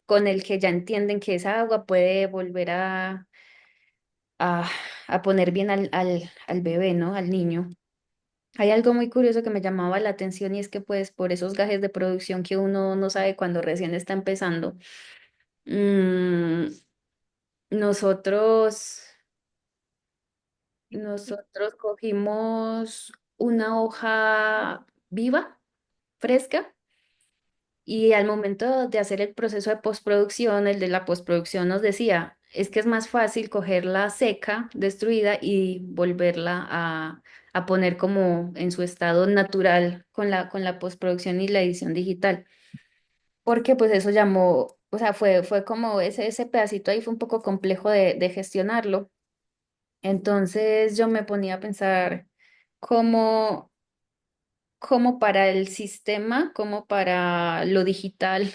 Speaker 13: con el que ya entienden que esa agua puede volver a, a poner bien al bebé, ¿no? Al niño. Hay algo muy curioso que me llamaba la atención y es que pues por esos gajes de producción que uno no sabe cuando recién está empezando, mm, nosotros, nosotros cogimos una hoja viva, fresca, y al momento de hacer el proceso de postproducción, el de la postproducción nos decía, es que es más fácil cogerla seca, destruida y volverla a poner como en su estado natural con la postproducción y la edición digital. Porque pues eso llamó, o sea, fue como ese pedacito ahí fue un poco complejo de gestionarlo. Entonces yo me ponía a pensar cómo, cómo para el sistema, como para lo digital,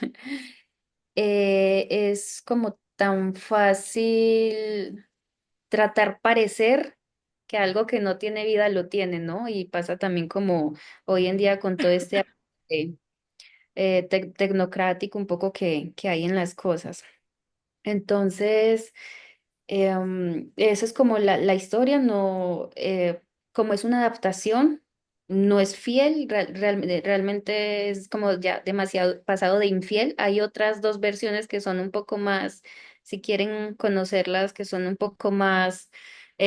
Speaker 13: es como tan fácil tratar parecer que algo que no tiene vida lo tiene, ¿no? Y pasa también como hoy en día con todo este tecnocrático un poco que hay en las cosas. Entonces, eso es como la historia, no, como es una adaptación, no es fiel, realmente es como ya demasiado pasado de infiel. Hay otras dos versiones que son un poco más, si quieren conocerlas, que son un poco más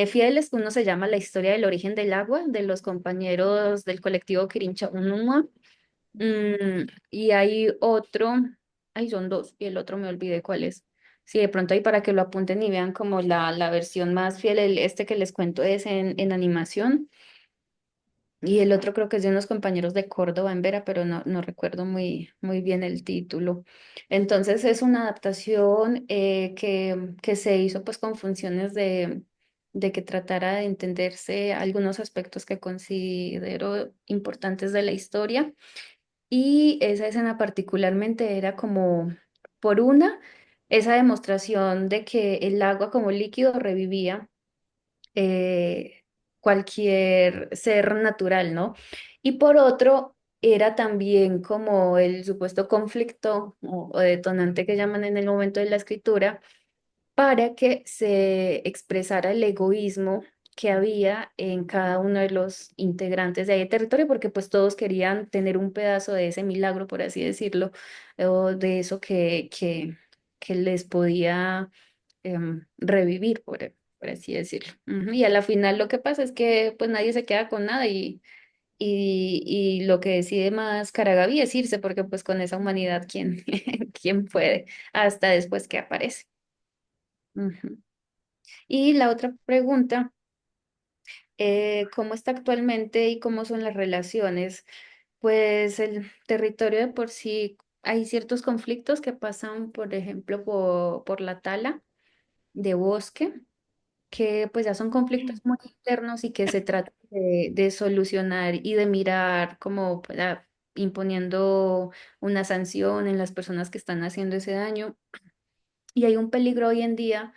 Speaker 13: fieles. Uno se llama La historia del origen del agua, de los compañeros del colectivo Kirincha-Unumua. Y hay otro, ahí son dos, y el otro me olvidé cuál es. Sí, de pronto ahí para que lo apunten y vean como la versión más fiel, este que les cuento es en animación. Y el otro creo que es de unos compañeros de Córdoba en Vera, pero no recuerdo muy bien el título. Entonces es una adaptación que se hizo pues con funciones de que tratara de entenderse algunos aspectos que considero importantes de la historia. Y esa escena particularmente era como, por una, esa demostración de que el agua como líquido revivía cualquier ser natural, ¿no? Y por otro, era también como el supuesto conflicto o detonante que llaman en el momento de la escritura para que se expresara el egoísmo que había en cada uno de los integrantes de ahí territorio, porque pues todos querían tener un pedazo de ese milagro, por así decirlo, o de eso que les podía revivir, por así decirlo. Ujú. Y a la final lo que pasa es que pues nadie se queda con nada y lo que decide más Caragaví es irse, porque pues con esa humanidad, ¿quién, quién puede? Hasta después que aparece. Ujú. Y la otra pregunta, ¿cómo está actualmente y cómo son las relaciones? Pues el territorio de por sí, hay ciertos conflictos que pasan, por ejemplo, por la tala de bosque, que pues ya son conflictos muy internos y que se trata de solucionar y de mirar como imponiendo una sanción en las personas que están haciendo ese daño. Y hay un peligro hoy en día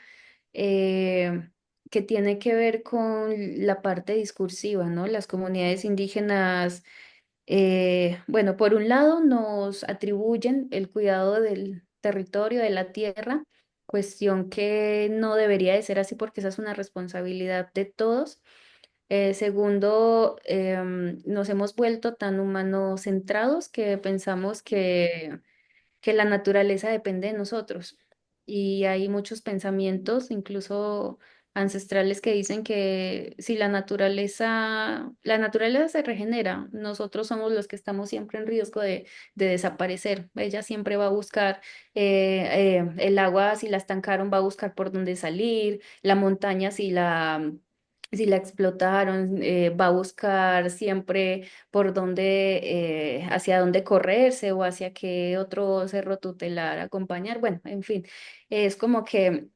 Speaker 13: eh, que tiene que ver con la parte discursiva, ¿no? Las comunidades indígenas, bueno, por un lado nos atribuyen el cuidado del territorio, de la tierra, cuestión que no debería de ser así porque esa es una responsabilidad de todos. Segundo, nos hemos vuelto tan humanos centrados que pensamos que la naturaleza depende de nosotros. Y hay muchos pensamientos, incluso ancestrales, que dicen que si la naturaleza se regenera, nosotros somos los que estamos siempre en riesgo de desaparecer. Ella siempre va a buscar el agua, si la estancaron, va a buscar por dónde salir, la montaña, si la explotaron, va a buscar siempre por dónde, hacia dónde correrse o hacia qué otro cerro tutelar acompañar. Bueno, en fin, es como que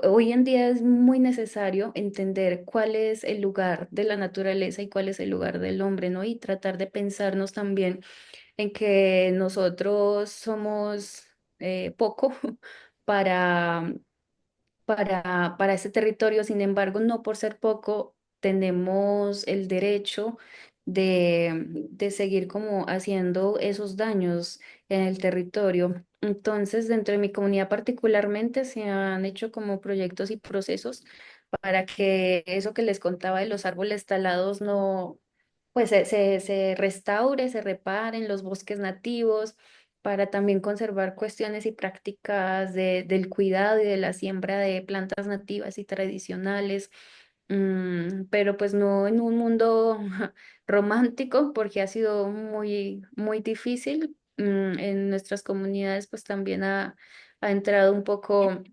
Speaker 13: hoy en día es muy necesario entender cuál es el lugar de la naturaleza y cuál es el lugar del hombre, ¿no? Y tratar de pensarnos también en que nosotros somos poco para para ese territorio. Sin embargo, no por ser poco, tenemos el derecho de seguir como haciendo esos daños en el territorio. Entonces, dentro de mi comunidad particularmente, se han hecho como proyectos y procesos para que eso que les contaba de los árboles talados no, pues se restaure, se reparen los bosques nativos para también conservar cuestiones y prácticas del cuidado y de la siembra de plantas nativas y tradicionales, pero pues no en un mundo romántico porque ha sido muy difícil. En nuestras comunidades pues también ha entrado un poco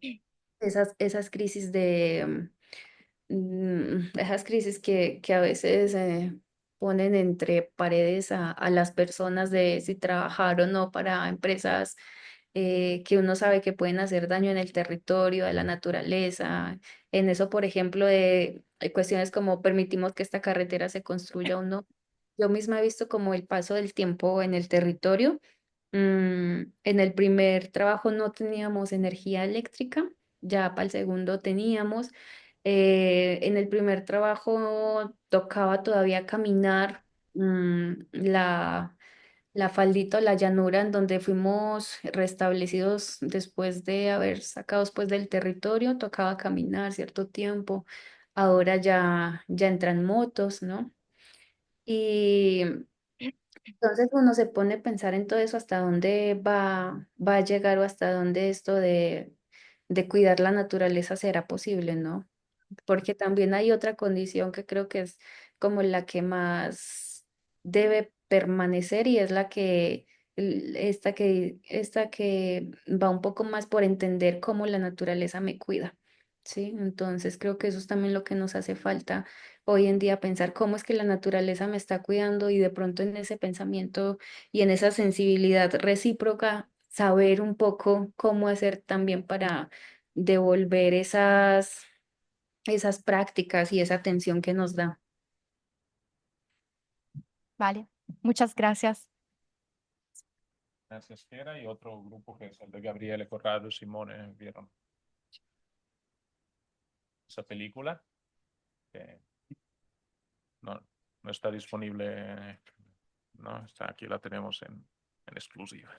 Speaker 13: esas crisis esas crisis que a veces ponen entre paredes a las personas de si trabajar o no para empresas que uno sabe que pueden hacer daño en el territorio, a la naturaleza. En eso, por ejemplo, de cuestiones como permitimos que esta carretera se construya o no. Yo misma he visto como el paso del tiempo en el territorio. En el primer trabajo no teníamos energía eléctrica, ya para el segundo teníamos. En el primer trabajo tocaba todavía caminar la faldita o la llanura en donde fuimos restablecidos después de haber sacados pues del territorio, tocaba caminar cierto tiempo. Ahora ya entran motos, ¿no? Y entonces uno se pone a pensar en todo eso, hasta dónde va a llegar o hasta dónde esto de cuidar la naturaleza será posible, ¿no? Porque también hay otra condición que creo que es como la que más debe permanecer y es la que, esta que va un poco más por entender cómo la naturaleza me cuida, ¿sí? Entonces creo que eso es también lo que nos hace falta hoy en día, pensar cómo es que la naturaleza me está cuidando y de pronto en ese pensamiento y en esa sensibilidad recíproca, saber un poco cómo hacer también para devolver esas prácticas y esa atención que nos da.
Speaker 16: Vale, muchas gracias.
Speaker 1: Gracias, Kiera. Y otro grupo que es el de Gabriele Corrado y Simone, ¿vieron esa película? Que no, no está disponible, no, está aquí, la tenemos en exclusiva.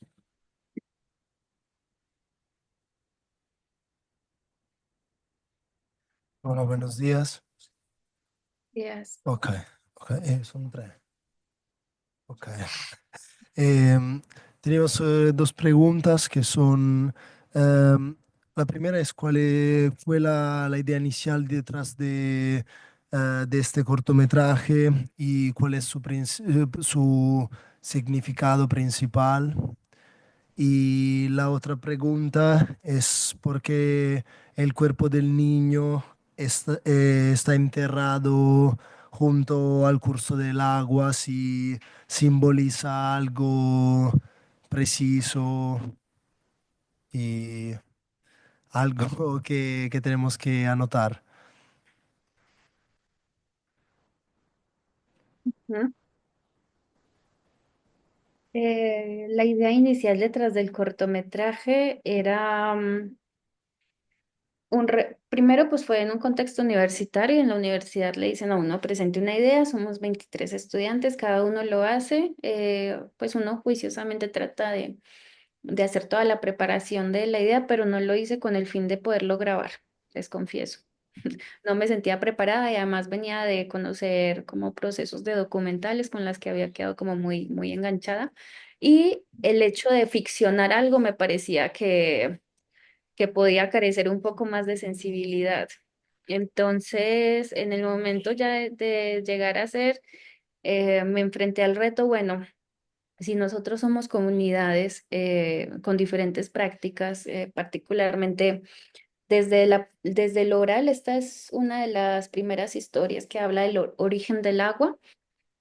Speaker 17: Hola, buenos días.
Speaker 13: Yes.
Speaker 17: Ok, ok, son tres. Ok. Em, Tenemos dos preguntas que son, la primera es cuál fue la idea inicial detrás de este cortometraje y cuál es su significado principal. Y la otra pregunta es por qué el cuerpo del niño está enterrado junto al curso del agua, si simboliza algo preciso y algo que tenemos que anotar.
Speaker 13: Ujú. La idea inicial detrás del cortometraje era primero pues fue en un contexto universitario. En la universidad le dicen a uno presente una idea, somos 23 estudiantes, cada uno lo hace, pues uno juiciosamente trata de hacer toda la preparación de la idea, pero no lo hice con el fin de poderlo grabar, les confieso. No me sentía preparada y además venía de conocer como procesos de documentales con las que había quedado como muy enganchada. Y el hecho de ficcionar algo me parecía que podía carecer un poco más de sensibilidad. Entonces, en el momento ya de llegar a ser, me enfrenté al reto, bueno, si nosotros somos comunidades con diferentes prácticas, particularmente desde el oral, esta es una de las primeras historias que habla del origen del agua.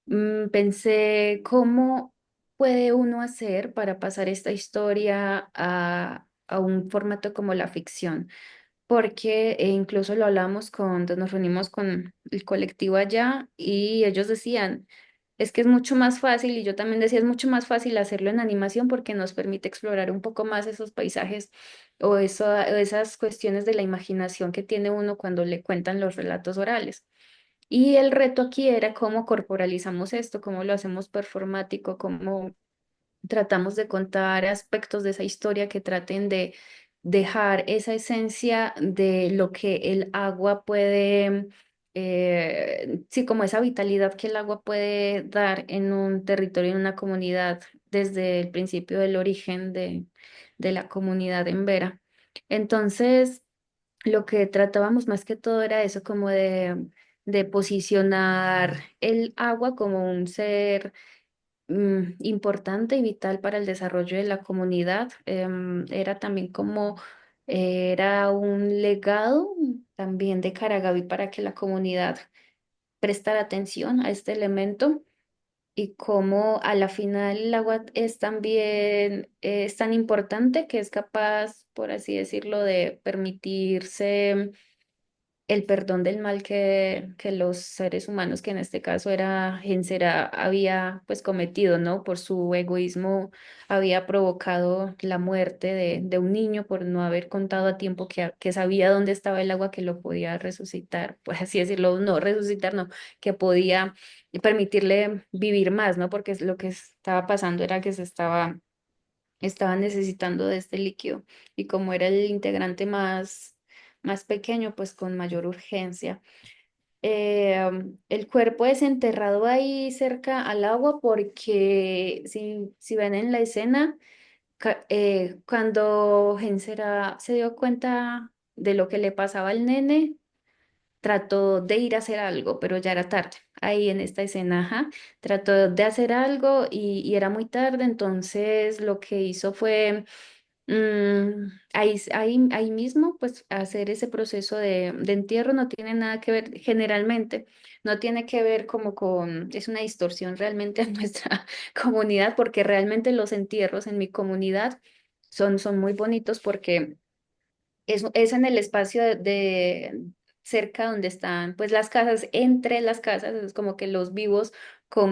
Speaker 13: Pensé cómo puede uno hacer para pasar esta historia a un formato como la ficción, porque incluso lo hablamos cuando nos reunimos con el colectivo allá y ellos decían, es que es mucho más fácil, y yo también decía, es mucho más fácil hacerlo en animación porque nos permite explorar un poco más esos paisajes o esas cuestiones de la imaginación que tiene uno cuando le cuentan los relatos orales. Y el reto aquí era cómo corporalizamos esto, cómo lo hacemos performático, cómo tratamos de contar aspectos de esa historia que traten de dejar esa esencia de lo que el agua puede, sí, como esa vitalidad que el agua puede dar en un territorio, en una comunidad, desde el principio del origen de la comunidad en Vera. Entonces, lo que tratábamos más que todo era eso, como de posicionar el agua como un ser importante y vital para el desarrollo de la comunidad. Era también como, era un legado también de Caragaví para que la comunidad prestara atención a este elemento y cómo a la final el agua es también, es tan importante que es capaz, por así decirlo, de permitirse el perdón del mal que los seres humanos, que en este caso era Gensera, había pues cometido, ¿no? Por su egoísmo había provocado la muerte de un niño por no haber contado a tiempo que sabía dónde estaba el agua que lo podía resucitar, pues así decirlo, no resucitar, no, que podía permitirle vivir más, ¿no? Porque lo que estaba pasando era que estaba necesitando de este líquido y como era el integrante más pequeño, pues con mayor urgencia. el cuerpo es enterrado ahí cerca al agua porque si ven en la escena, cuando Gensera se dio cuenta de lo que le pasaba al nene, trató de ir a hacer algo, pero ya era tarde. Ahí en esta escena, ajá, trató de hacer algo y era muy tarde, entonces lo que hizo fue ahí mismo, pues hacer ese proceso de entierro no tiene nada que ver, generalmente, no tiene que ver como con, es una distorsión realmente en nuestra comunidad, porque realmente los entierros en mi comunidad son muy bonitos porque es en el espacio cerca donde están pues las casas, entre las casas, es como que los vivos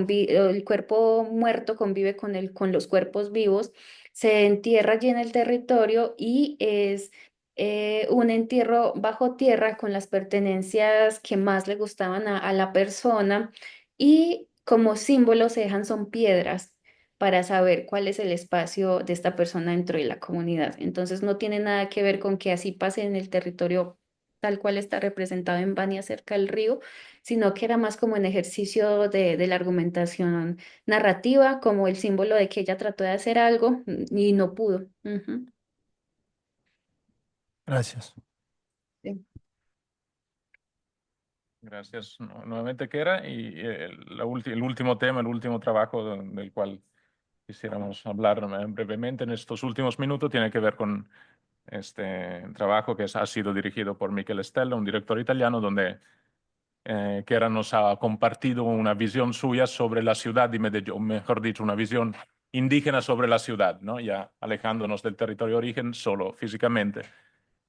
Speaker 13: el cuerpo muerto convive con los cuerpos vivos, se entierra allí en el territorio y es un entierro bajo tierra con las pertenencias que más le gustaban a la persona y como símbolo se dejan son piedras para saber cuál es el espacio de esta persona dentro de la comunidad. Entonces no tiene nada que ver con que así pase en el territorio tal cual está representado en Bania cerca del río, sino que era más como un ejercicio de la argumentación narrativa, como el símbolo de que ella trató de hacer algo y no pudo. Ujú.
Speaker 17: Gracias.
Speaker 13: Sí.
Speaker 1: Gracias nuevamente, Kera. Y el último tema, el último trabajo del cual quisiéramos hablar brevemente en estos últimos minutos tiene que ver con este trabajo que ha sido dirigido por Michele Stella, un director italiano, donde Kera nos ha compartido una visión suya sobre la ciudad de Medellín, o mejor dicho, una visión indígena sobre la ciudad, ¿no? Ya alejándonos del territorio de origen solo físicamente.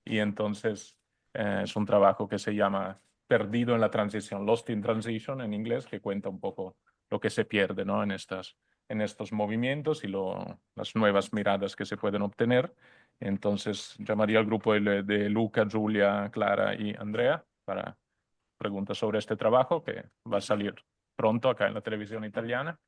Speaker 1: Y entonces es un trabajo que se llama Perdido en la transición, Lost in Transition en inglés, que cuenta un poco lo que se pierde, ¿no? En estos movimientos y las nuevas miradas que se pueden obtener. Entonces llamaría al grupo de Luca, Giulia, Clara y Andrea para preguntas sobre este trabajo que va a salir pronto acá en la televisión italiana.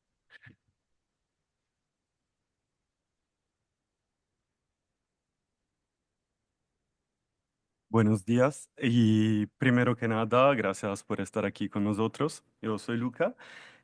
Speaker 18: Buenos días y primero que nada, gracias por estar aquí con nosotros. Yo soy Luca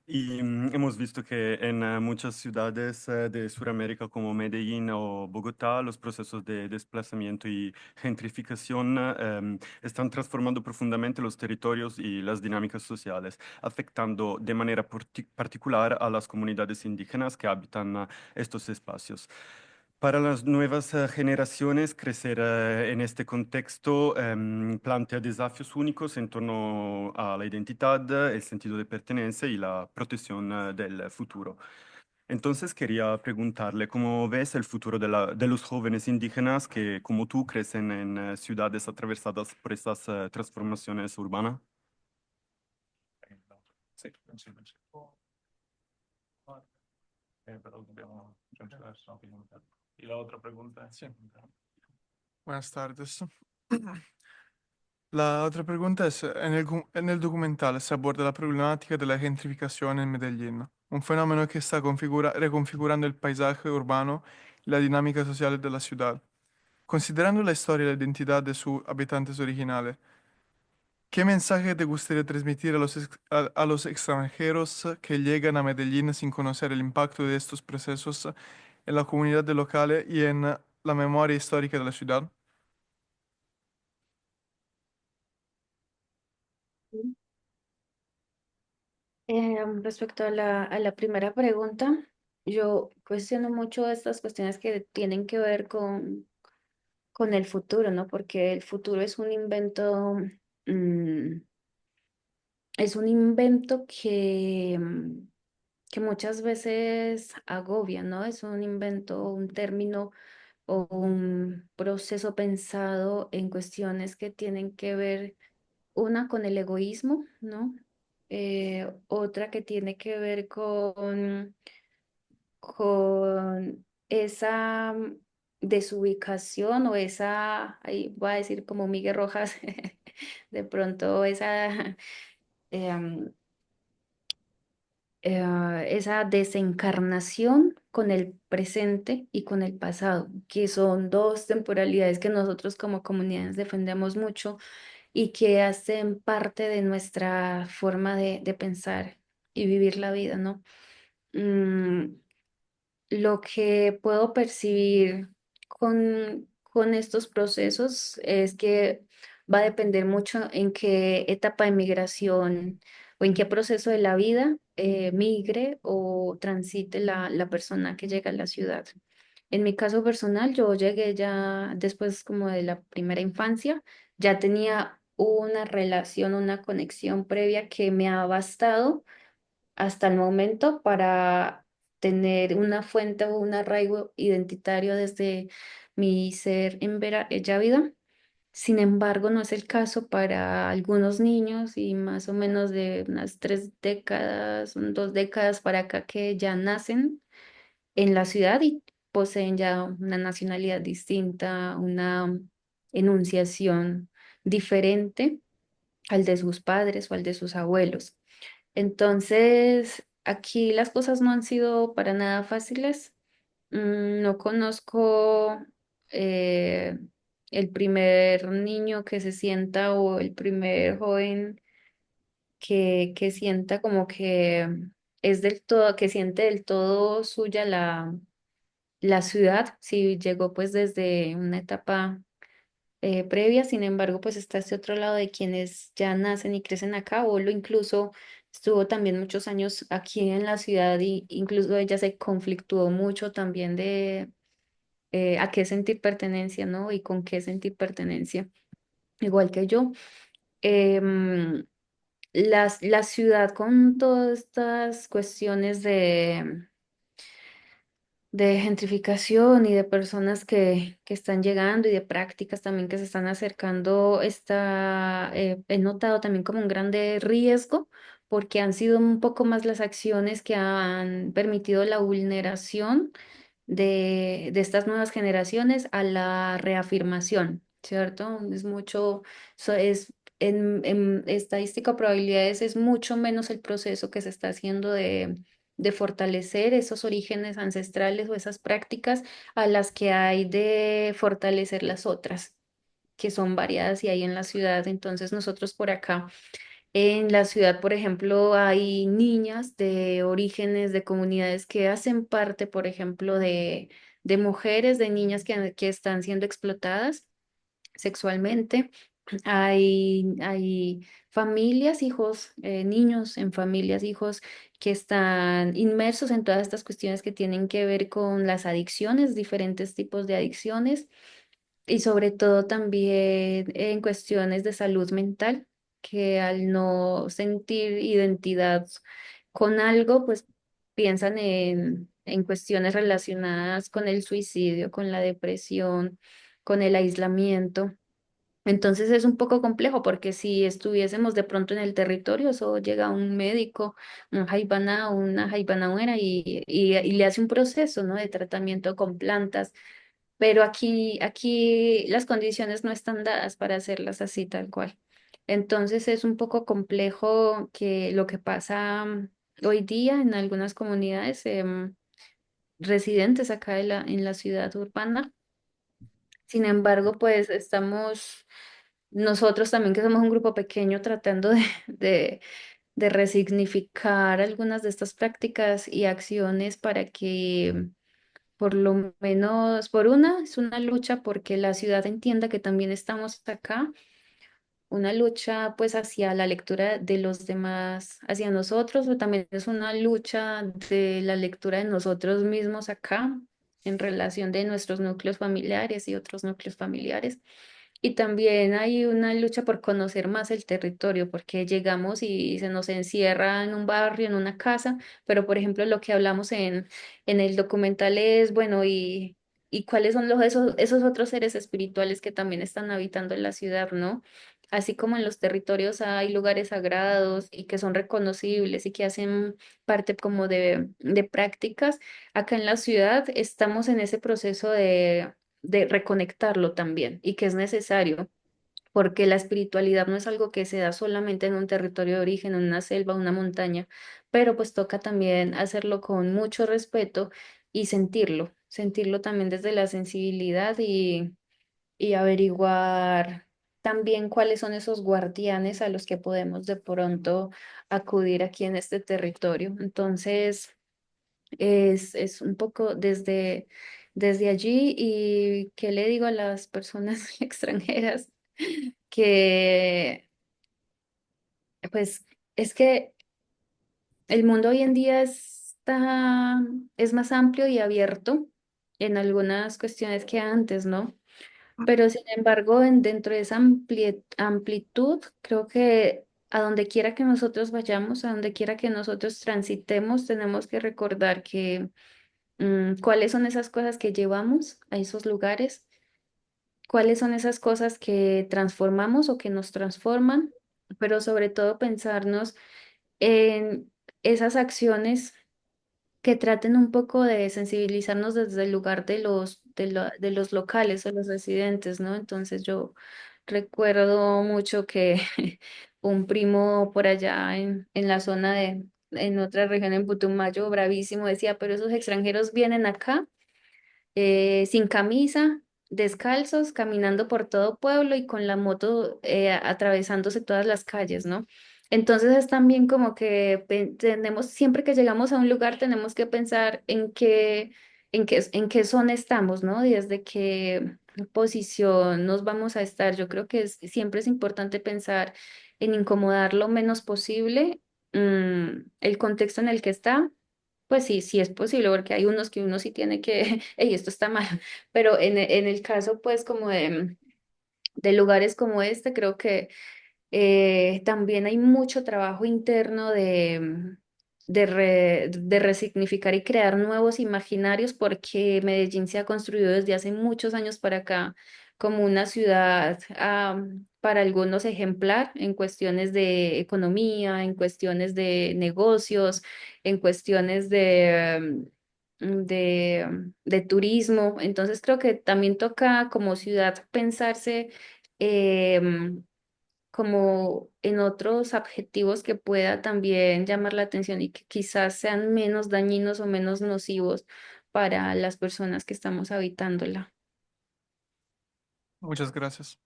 Speaker 18: y hemos visto que en muchas ciudades de Sudamérica como Medellín o Bogotá, los procesos de desplazamiento y gentrificación están transformando profundamente los territorios y las dinámicas sociales, afectando de manera particular a las comunidades indígenas que habitan estos espacios. Para las nuevas generaciones, crecer en este contexto plantea desafíos únicos en torno a la identidad, el sentido de pertenencia y la protección del futuro. Entonces quería preguntarle, ¿cómo ves el futuro de los jóvenes indígenas que, como tú, crecen en ciudades atravesadas por estas transformaciones urbanas?
Speaker 1: Sí, sí, sí. Pero dobbiamo cancelare, sennò finiamo tardi. Y la otra pregunta.
Speaker 19: Sí. Buenas tardes. La otra pregunta es, en el documental se aborda la problemática de la gentrificación en Medellín, un fenómeno que está reconfigurando el paisaje urbano y la dinámica social de la ciudad. Considerando la historia y la identidad de sus habitantes originales, ¿qué mensaje te gustaría transmitir a los extranjeros que llegan a Medellín sin conocer el impacto de estos procesos en la comunidad local y en la memoria histórica de la ciudad?
Speaker 13: Respecto a la primera pregunta, yo cuestiono mucho estas cuestiones que tienen que ver con el futuro, ¿no? Porque el futuro mm, es un invento que muchas veces agobia, ¿no? Es un invento, un término o un proceso pensado en cuestiones que tienen que ver, una con el egoísmo, ¿no? Otra que tiene que ver con esa desubicación o esa, ahí voy a decir como Miguel Rojas, de pronto em, esa desencarnación con el presente y con el pasado, que son dos temporalidades que nosotros como comunidades defendemos mucho y que hacen parte de nuestra forma de pensar y vivir la vida, ¿no? Mm, lo que puedo percibir con estos procesos es que va a depender mucho en qué etapa de migración o en qué proceso de la vida migre o transite la persona que llega a la ciudad. En mi caso personal, yo llegué ya después como de la primera infancia, ya tenía una relación, una conexión previa que me ha bastado hasta el momento para tener una fuente o un arraigo identitario desde mi ser en ya vida. Sin embargo, no es el caso para algunos niños y más o menos de unas 3 décadas, 2 décadas para acá que ya nacen en la ciudad y poseen ya una nacionalidad distinta, una enunciación diferente al de sus padres o al de sus abuelos. Entonces, aquí las cosas no han sido para nada fáciles. No conozco eh, el primer niño que se sienta o el primer joven que sienta como que es del todo, que siente del todo suya la ciudad, si llegó pues desde una etapa previa. Sin embargo, pues está este otro lado de quienes ya nacen y crecen acá. Olo incluso estuvo también muchos años aquí en la ciudad y incluso ella se conflictuó mucho también de a qué sentir pertenencia, ¿no? Y con qué sentir pertenencia, igual que yo. Em, la ciudad con todas estas cuestiones de gentrificación y de personas que están llegando y de prácticas también que se están acercando, he notado también como un grande riesgo porque han sido un poco más las acciones que han permitido la vulneración de estas nuevas generaciones a la reafirmación, ¿cierto? Es mucho, es en estadística o probabilidades es mucho menos el proceso que se está haciendo de fortalecer esos orígenes ancestrales o esas prácticas a las que hay de fortalecer las otras, que son variadas y hay en la ciudad. Entonces nosotros por acá, en la ciudad, por ejemplo, hay niñas de orígenes de comunidades que hacen parte, por ejemplo, de mujeres, de niñas que están siendo explotadas sexualmente. Hay familias, hijos, niños en familias, hijos que están inmersos en todas estas cuestiones que tienen que ver con las adicciones, diferentes tipos de adicciones y sobre todo también en cuestiones de salud mental, que al no sentir identidad con algo, pues piensan en cuestiones relacionadas con el suicidio, con la depresión, con el aislamiento. Entonces es un poco complejo porque si estuviésemos de pronto en el territorio, eso llega un médico, un jaibana o una jaibanauera y le hace un proceso, ¿no? De tratamiento con plantas, pero aquí las condiciones no están dadas para hacerlas así tal cual. Entonces es un poco complejo que lo que pasa hoy día en algunas comunidades residentes acá en la ciudad urbana. Sin embargo, pues estamos nosotros también, que somos un grupo pequeño, tratando de resignificar algunas de estas prácticas y acciones para que por lo menos, por una, es una lucha porque la ciudad entienda que también estamos acá, una lucha pues hacia la lectura de los demás, hacia nosotros, pero también es una lucha de la lectura de nosotros mismos acá en relación de nuestros núcleos familiares y otros núcleos familiares. Y también hay una lucha por conocer más el territorio, porque llegamos y se nos encierra en un barrio, en una casa, pero por ejemplo lo que hablamos en el documental es, bueno, y cuáles son esos otros seres espirituales que también están habitando en la ciudad, ¿no? Así como en los territorios hay lugares sagrados y que son reconocibles y que hacen parte como de prácticas, acá en la ciudad estamos en ese proceso de reconectarlo también y que es necesario, porque la espiritualidad no es algo que se da solamente en un territorio de origen, en una selva, una montaña, pero pues toca también hacerlo con mucho respeto y sentirlo también desde la sensibilidad y averiguar también cuáles son esos guardianes a los que podemos de pronto acudir aquí en este territorio. Entonces, es un poco desde allí y qué le digo a las personas extranjeras que pues es que el mundo hoy en día es más amplio y abierto en algunas cuestiones que antes, ¿no? Pero sin embargo, dentro de esa amplitud, creo que a donde quiera que nosotros vayamos, a donde quiera que nosotros transitemos, tenemos que recordar que cuáles son esas cosas que llevamos a esos lugares, cuáles son esas cosas que transformamos o que nos transforman, pero sobre todo pensarnos en esas acciones que traten un poco de sensibilizarnos desde el lugar de los locales o los residentes, ¿no? Entonces yo recuerdo mucho que un primo por allá en la zona en otra región en Putumayo, bravísimo, decía, pero esos extranjeros vienen acá sin camisa, descalzos, caminando por todo pueblo y con la moto atravesándose todas las calles, ¿no? Entonces es también como que tenemos, siempre que llegamos a un lugar, tenemos que pensar en qué zona estamos, ¿no? Y desde qué posición nos vamos a estar. Yo creo que siempre es importante pensar en incomodar lo menos posible, el contexto en el que está. Pues sí, sí es posible, porque hay unos que uno sí tiene que, hey, esto está mal, pero en el caso pues como de lugares como este, creo que también hay mucho trabajo interno de resignificar y crear nuevos imaginarios, porque Medellín se ha construido desde hace muchos años para acá como una ciudad para algunos ejemplar en cuestiones de economía, en cuestiones de negocios, en cuestiones de turismo. Entonces creo que también toca como ciudad pensarse como en otros adjetivos que pueda también llamar la atención y que quizás sean menos dañinos o menos nocivos para las personas que estamos habitándola.
Speaker 19: Muchas gracias.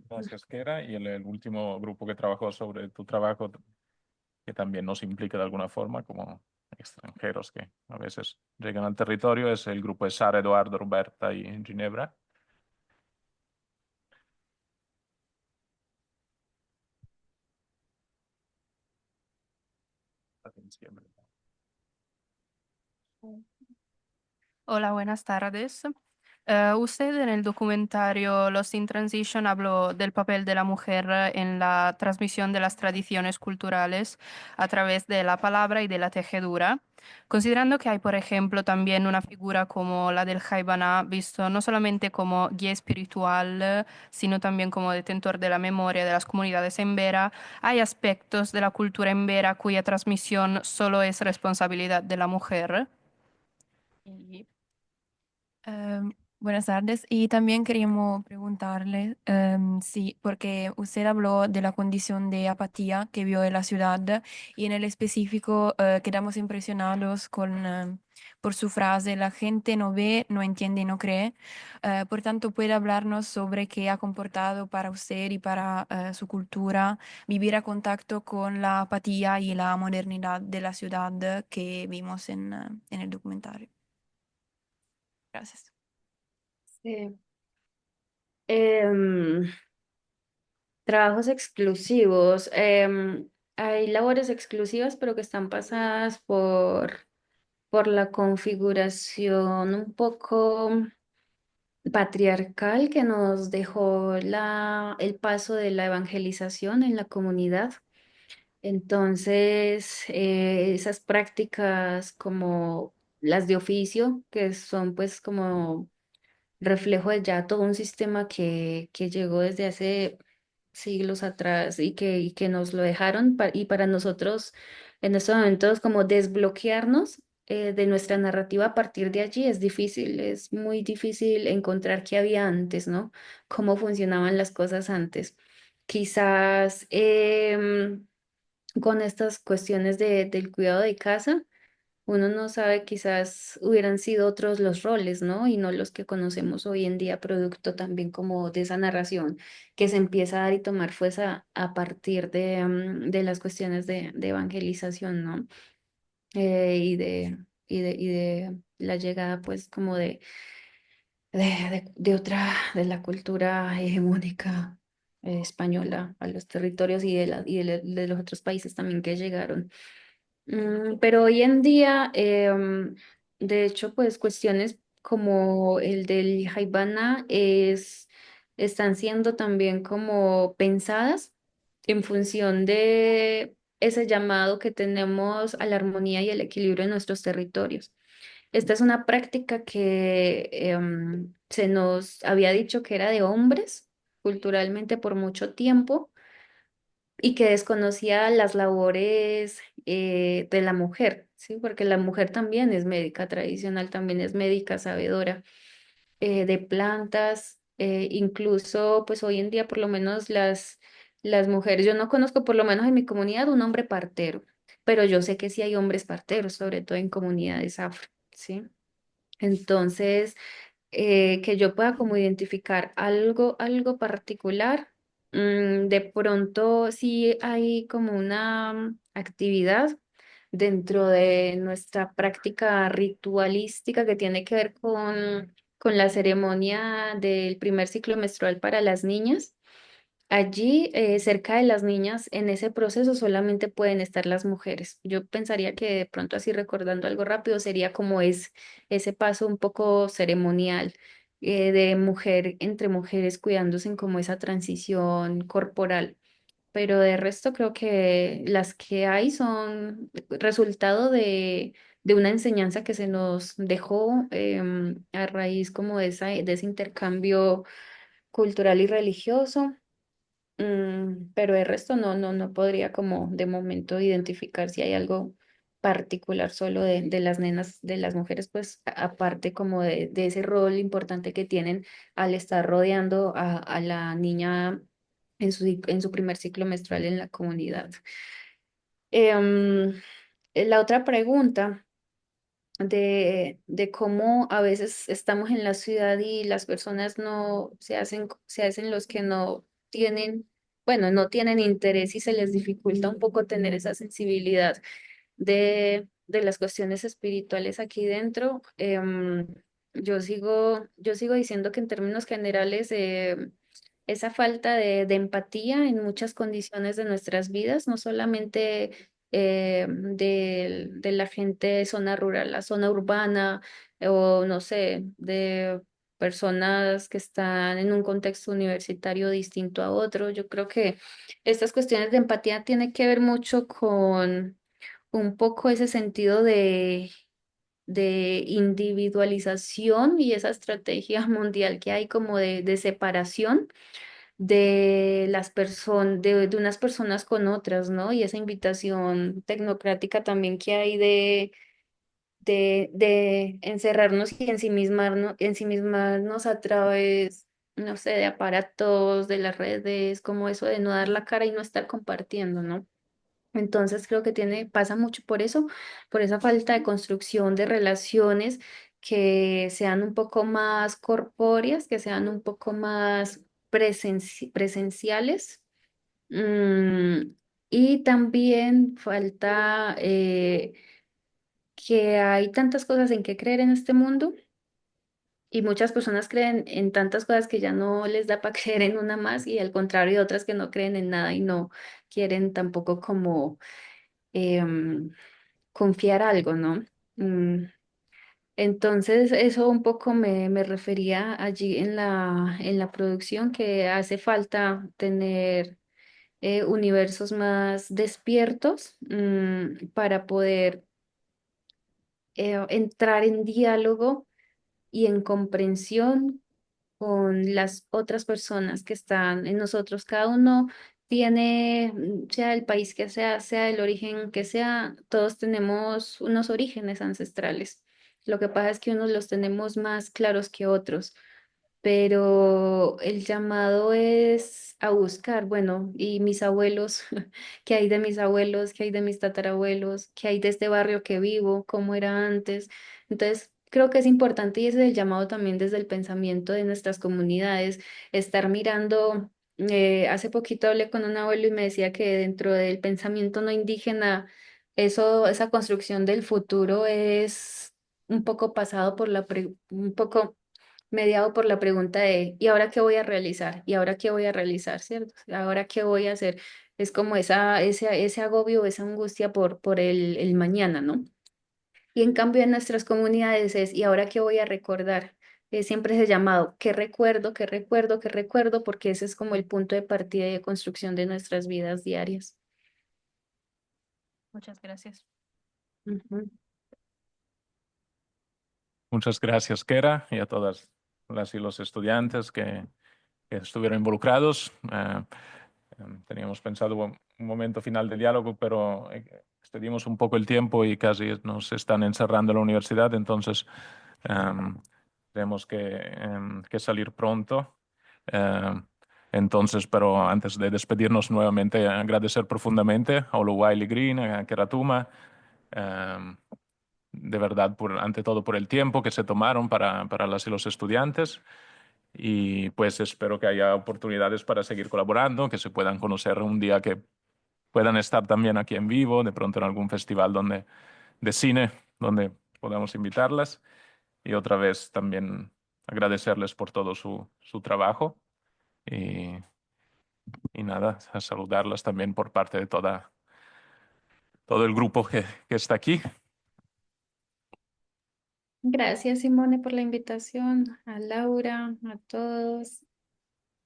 Speaker 1: Gracias, Kera. Y el último grupo que trabajó sobre tu trabajo, que también nos implica de alguna forma como extranjeros que a veces llegan al territorio, es el grupo de Sara, Eduardo, Roberta y Ginebra.
Speaker 20: Hola, buenas tardes. Usted en el documentario Lost in Transition habló del papel de la mujer en la transmisión de las tradiciones culturales a través de la palabra y de la tejedura, considerando que hay, por ejemplo, también una figura como la del Jaibana, visto no solamente como guía espiritual, sino también como detentor de la memoria de las comunidades embera. Hay aspectos de la cultura embera cuya transmisión solo es responsabilidad de la mujer.
Speaker 14: Buenas tardes. Y también queríamos preguntarle, sí, porque usted habló de la condición de apatía que vio en la ciudad y en el específico quedamos impresionados por su frase, la gente no ve, no entiende y no cree. Por tanto, ¿puede hablarnos sobre qué ha comportado para usted y para su cultura vivir a contacto con la apatía y la modernidad de la ciudad que vimos en el documentario? Gracias.
Speaker 13: Sí. Em, Trabajos exclusivos. Hay labores exclusivas, pero que están pasadas por la configuración un poco patriarcal que nos dejó el paso de la evangelización en la comunidad. Entonces, esas prácticas como las de oficio, que son pues como reflejo de ya todo un sistema que llegó desde hace siglos atrás y que nos lo dejaron y para nosotros en estos momentos como desbloquearnos de nuestra narrativa a partir de allí es difícil, es muy difícil encontrar qué había antes, ¿no? Cómo funcionaban las cosas antes. Quizás con estas cuestiones del cuidado de casa uno no sabe, quizás hubieran sido otros los roles, ¿no? Y no los que conocemos hoy en día, producto también como de esa narración que se empieza a dar y tomar fuerza a partir de las cuestiones de evangelización, ¿no? Y de la llegada, pues, como de otra, de la cultura hegemónica española a los territorios y de los otros países también que llegaron. Pero hoy en día, de hecho, pues cuestiones como el del Haibana están siendo también como pensadas en función de ese llamado que tenemos a la armonía y el equilibrio en nuestros territorios. Esta es una práctica que se nos había dicho que era de hombres culturalmente por mucho tiempo y que desconocía las labores de la mujer, ¿sí? Porque la mujer también es médica tradicional, también es médica sabedora de plantas, incluso pues hoy en día por lo menos las mujeres, yo no conozco por lo menos en mi comunidad un hombre partero, pero yo sé que sí hay hombres parteros, sobre todo en comunidades afro, ¿sí? Entonces, que yo pueda como identificar algo particular. De pronto sí hay como una actividad dentro de nuestra práctica ritualística que tiene que ver con la ceremonia del primer ciclo menstrual para las niñas. Allí, cerca de las niñas, en ese proceso solamente pueden estar las mujeres. Yo pensaría que de pronto así recordando algo rápido sería como es ese paso un poco ceremonial de mujer entre mujeres cuidándose en como esa transición corporal. Pero de resto creo que las que hay son resultado de una enseñanza que se nos dejó a raíz como de ese intercambio cultural y religioso. Pero el resto no podría como de momento identificar si hay algo particular solo de las nenas, de las mujeres, pues aparte como de ese rol importante que tienen al estar rodeando a la niña en su primer ciclo menstrual en la comunidad. Em, la otra pregunta de cómo a veces estamos en la ciudad y las personas no se hacen los que no tienen, bueno, no tienen interés y se les dificulta un poco tener esa sensibilidad de las cuestiones espirituales aquí dentro. Yo sigo diciendo que en términos generales, esa falta de empatía en muchas condiciones de nuestras vidas, no solamente de la gente de zona rural, la zona urbana, o no sé, de personas que están en un contexto universitario distinto a otro. Yo creo que estas cuestiones de empatía tienen que ver mucho con un poco ese sentido de individualización y esa estrategia mundial que hay como de separación de las personas, de unas personas con otras, ¿no? Y esa invitación tecnocrática también que hay de encerrarnos y ensimismarnos a través, no sé, de aparatos, de las redes, como eso de no dar la cara y no estar compartiendo, ¿no? Entonces creo que pasa mucho por eso, por esa falta de construcción de relaciones que sean un poco más corpóreas, que sean un poco más presenciales. Mm, y también falta que hay tantas cosas en que creer en este mundo y muchas personas creen en tantas cosas que ya no les da para creer en una más y al contrario, otras que no creen en nada y no quieren tampoco como em, confiar algo, ¿no? Mm, entonces, eso un poco me refería allí en la producción, que hace falta tener universos más despiertos para poder entrar en diálogo y en comprensión con las otras personas que están en nosotros. Cada uno tiene, sea el país que sea el origen que sea, todos tenemos unos orígenes ancestrales. Lo que pasa es que unos los tenemos más claros que otros. pero el llamado es a buscar, bueno, y mis abuelos, ¿qué hay de mis abuelos? ¿Qué hay de mis tatarabuelos? ¿Qué hay de este barrio que vivo? ¿Cómo era antes? Entonces, creo que es importante y ese es el llamado también desde el pensamiento de nuestras comunidades, estar mirando. Hace poquito hablé con un abuelo y me decía que dentro del pensamiento no indígena, esa construcción del futuro es un poco pasado por un poco mediado por la pregunta de ¿y ahora qué voy a realizar? ¿Y ahora qué voy a realizar? ¿Cierto? ¿Ahora qué voy a hacer? Es como ese agobio, esa angustia por el mañana, ¿no? Y en cambio en nuestras comunidades es ¿y ahora qué voy a recordar? Siempre ese llamado, ¿qué recuerdo, qué recuerdo, qué recuerdo? Porque ese es como el punto de partida y de construcción de nuestras vidas diarias.
Speaker 5: Muchas gracias.
Speaker 13: Ujú.
Speaker 1: Muchas gracias, Kera, y a todas las y los estudiantes que estuvieron involucrados. Teníamos pensado un momento final de diálogo, pero excedimos un poco el tiempo y casi nos están encerrando en la universidad, entonces tenemos que salir pronto. Entonces, pero antes de despedirnos nuevamente, agradecer profundamente a Oluwaili Green, a Kera Tuma, de verdad, ante todo por el tiempo que se tomaron para las y los estudiantes. Y pues espero que haya oportunidades para seguir colaborando, que se puedan conocer un día, que puedan estar también aquí en vivo, de pronto en algún festival de cine donde podamos invitarlas. Y otra vez también agradecerles por todo su trabajo y nada, a saludarlas también por parte de todo el grupo que está aquí.
Speaker 13: Gracias, Simone, por la invitación, a Laura, a todos.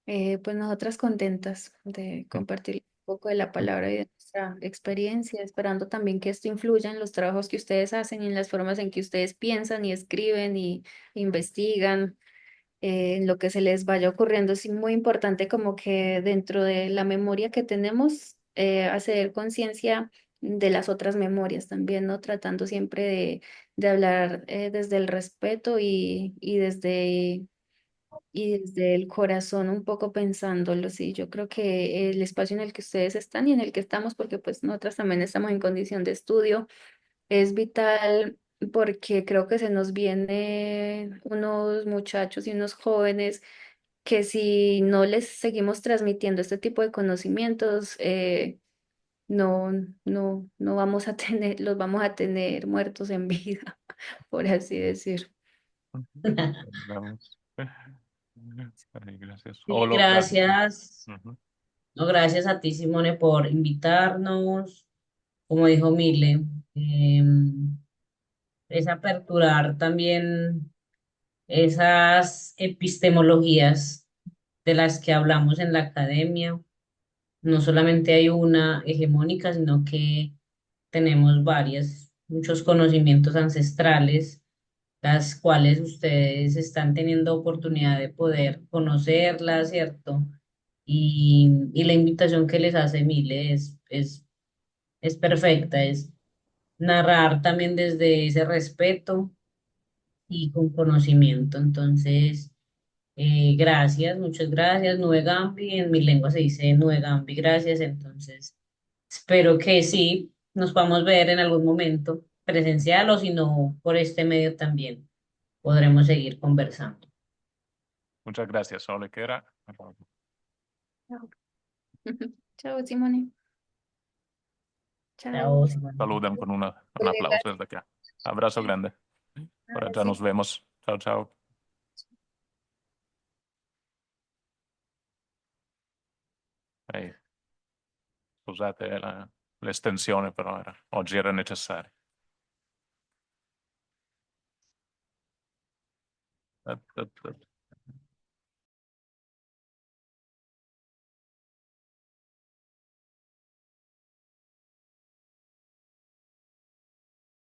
Speaker 13: Pues nosotras contentas de compartir un poco de la palabra y de nuestra experiencia, esperando también que esto influya en los trabajos que ustedes hacen y en las formas en que ustedes piensan y escriben y investigan, en lo que se les vaya ocurriendo. Es muy importante como que dentro de la memoria que tenemos, hacer conciencia de las otras memorias también, ¿no? Tratando siempre de hablar desde el respeto y desde el corazón, un poco pensándolo, sí, yo creo que el espacio en el que ustedes están y en el que estamos, porque pues nosotras también estamos en condición de estudio, es vital porque creo que se nos vienen unos muchachos y unos jóvenes que si no les seguimos transmitiendo este tipo de conocimientos, no, no vamos a tener, los vamos a tener muertos en vida, por así decir.
Speaker 1: Vamos. Ay, gracias.
Speaker 3: Sí,
Speaker 1: Olo, gracias.
Speaker 3: gracias.
Speaker 1: Ujú.
Speaker 3: No, gracias a ti, Simone, por invitarnos. Como dijo Mile, es aperturar también esas epistemologías de las que hablamos en la academia. No solamente hay una hegemónica, sino que tenemos varias, muchos conocimientos ancestrales, las cuales ustedes están teniendo oportunidad de poder conocerlas, ¿cierto? Y la invitación que les hace Mile es perfecta, es narrar también desde ese respeto y con conocimiento. Entonces, gracias, muchas gracias, Nube Gambi. En mi lengua se dice Nube Gambi, gracias. Entonces, espero que sí, nos podamos ver en algún momento, presencial o si no, por este medio también podremos seguir conversando.
Speaker 1: Muchas gracias, Ole, Kera.
Speaker 13: Chao. Chao, Simone.
Speaker 3: Chao,
Speaker 13: Chao.
Speaker 3: Simone.
Speaker 1: Saluden con un aplauso desde acá. Abrazo grande. Por allá nos vemos. Chao, chao. Scusate l'estensione, però oggi era necessario.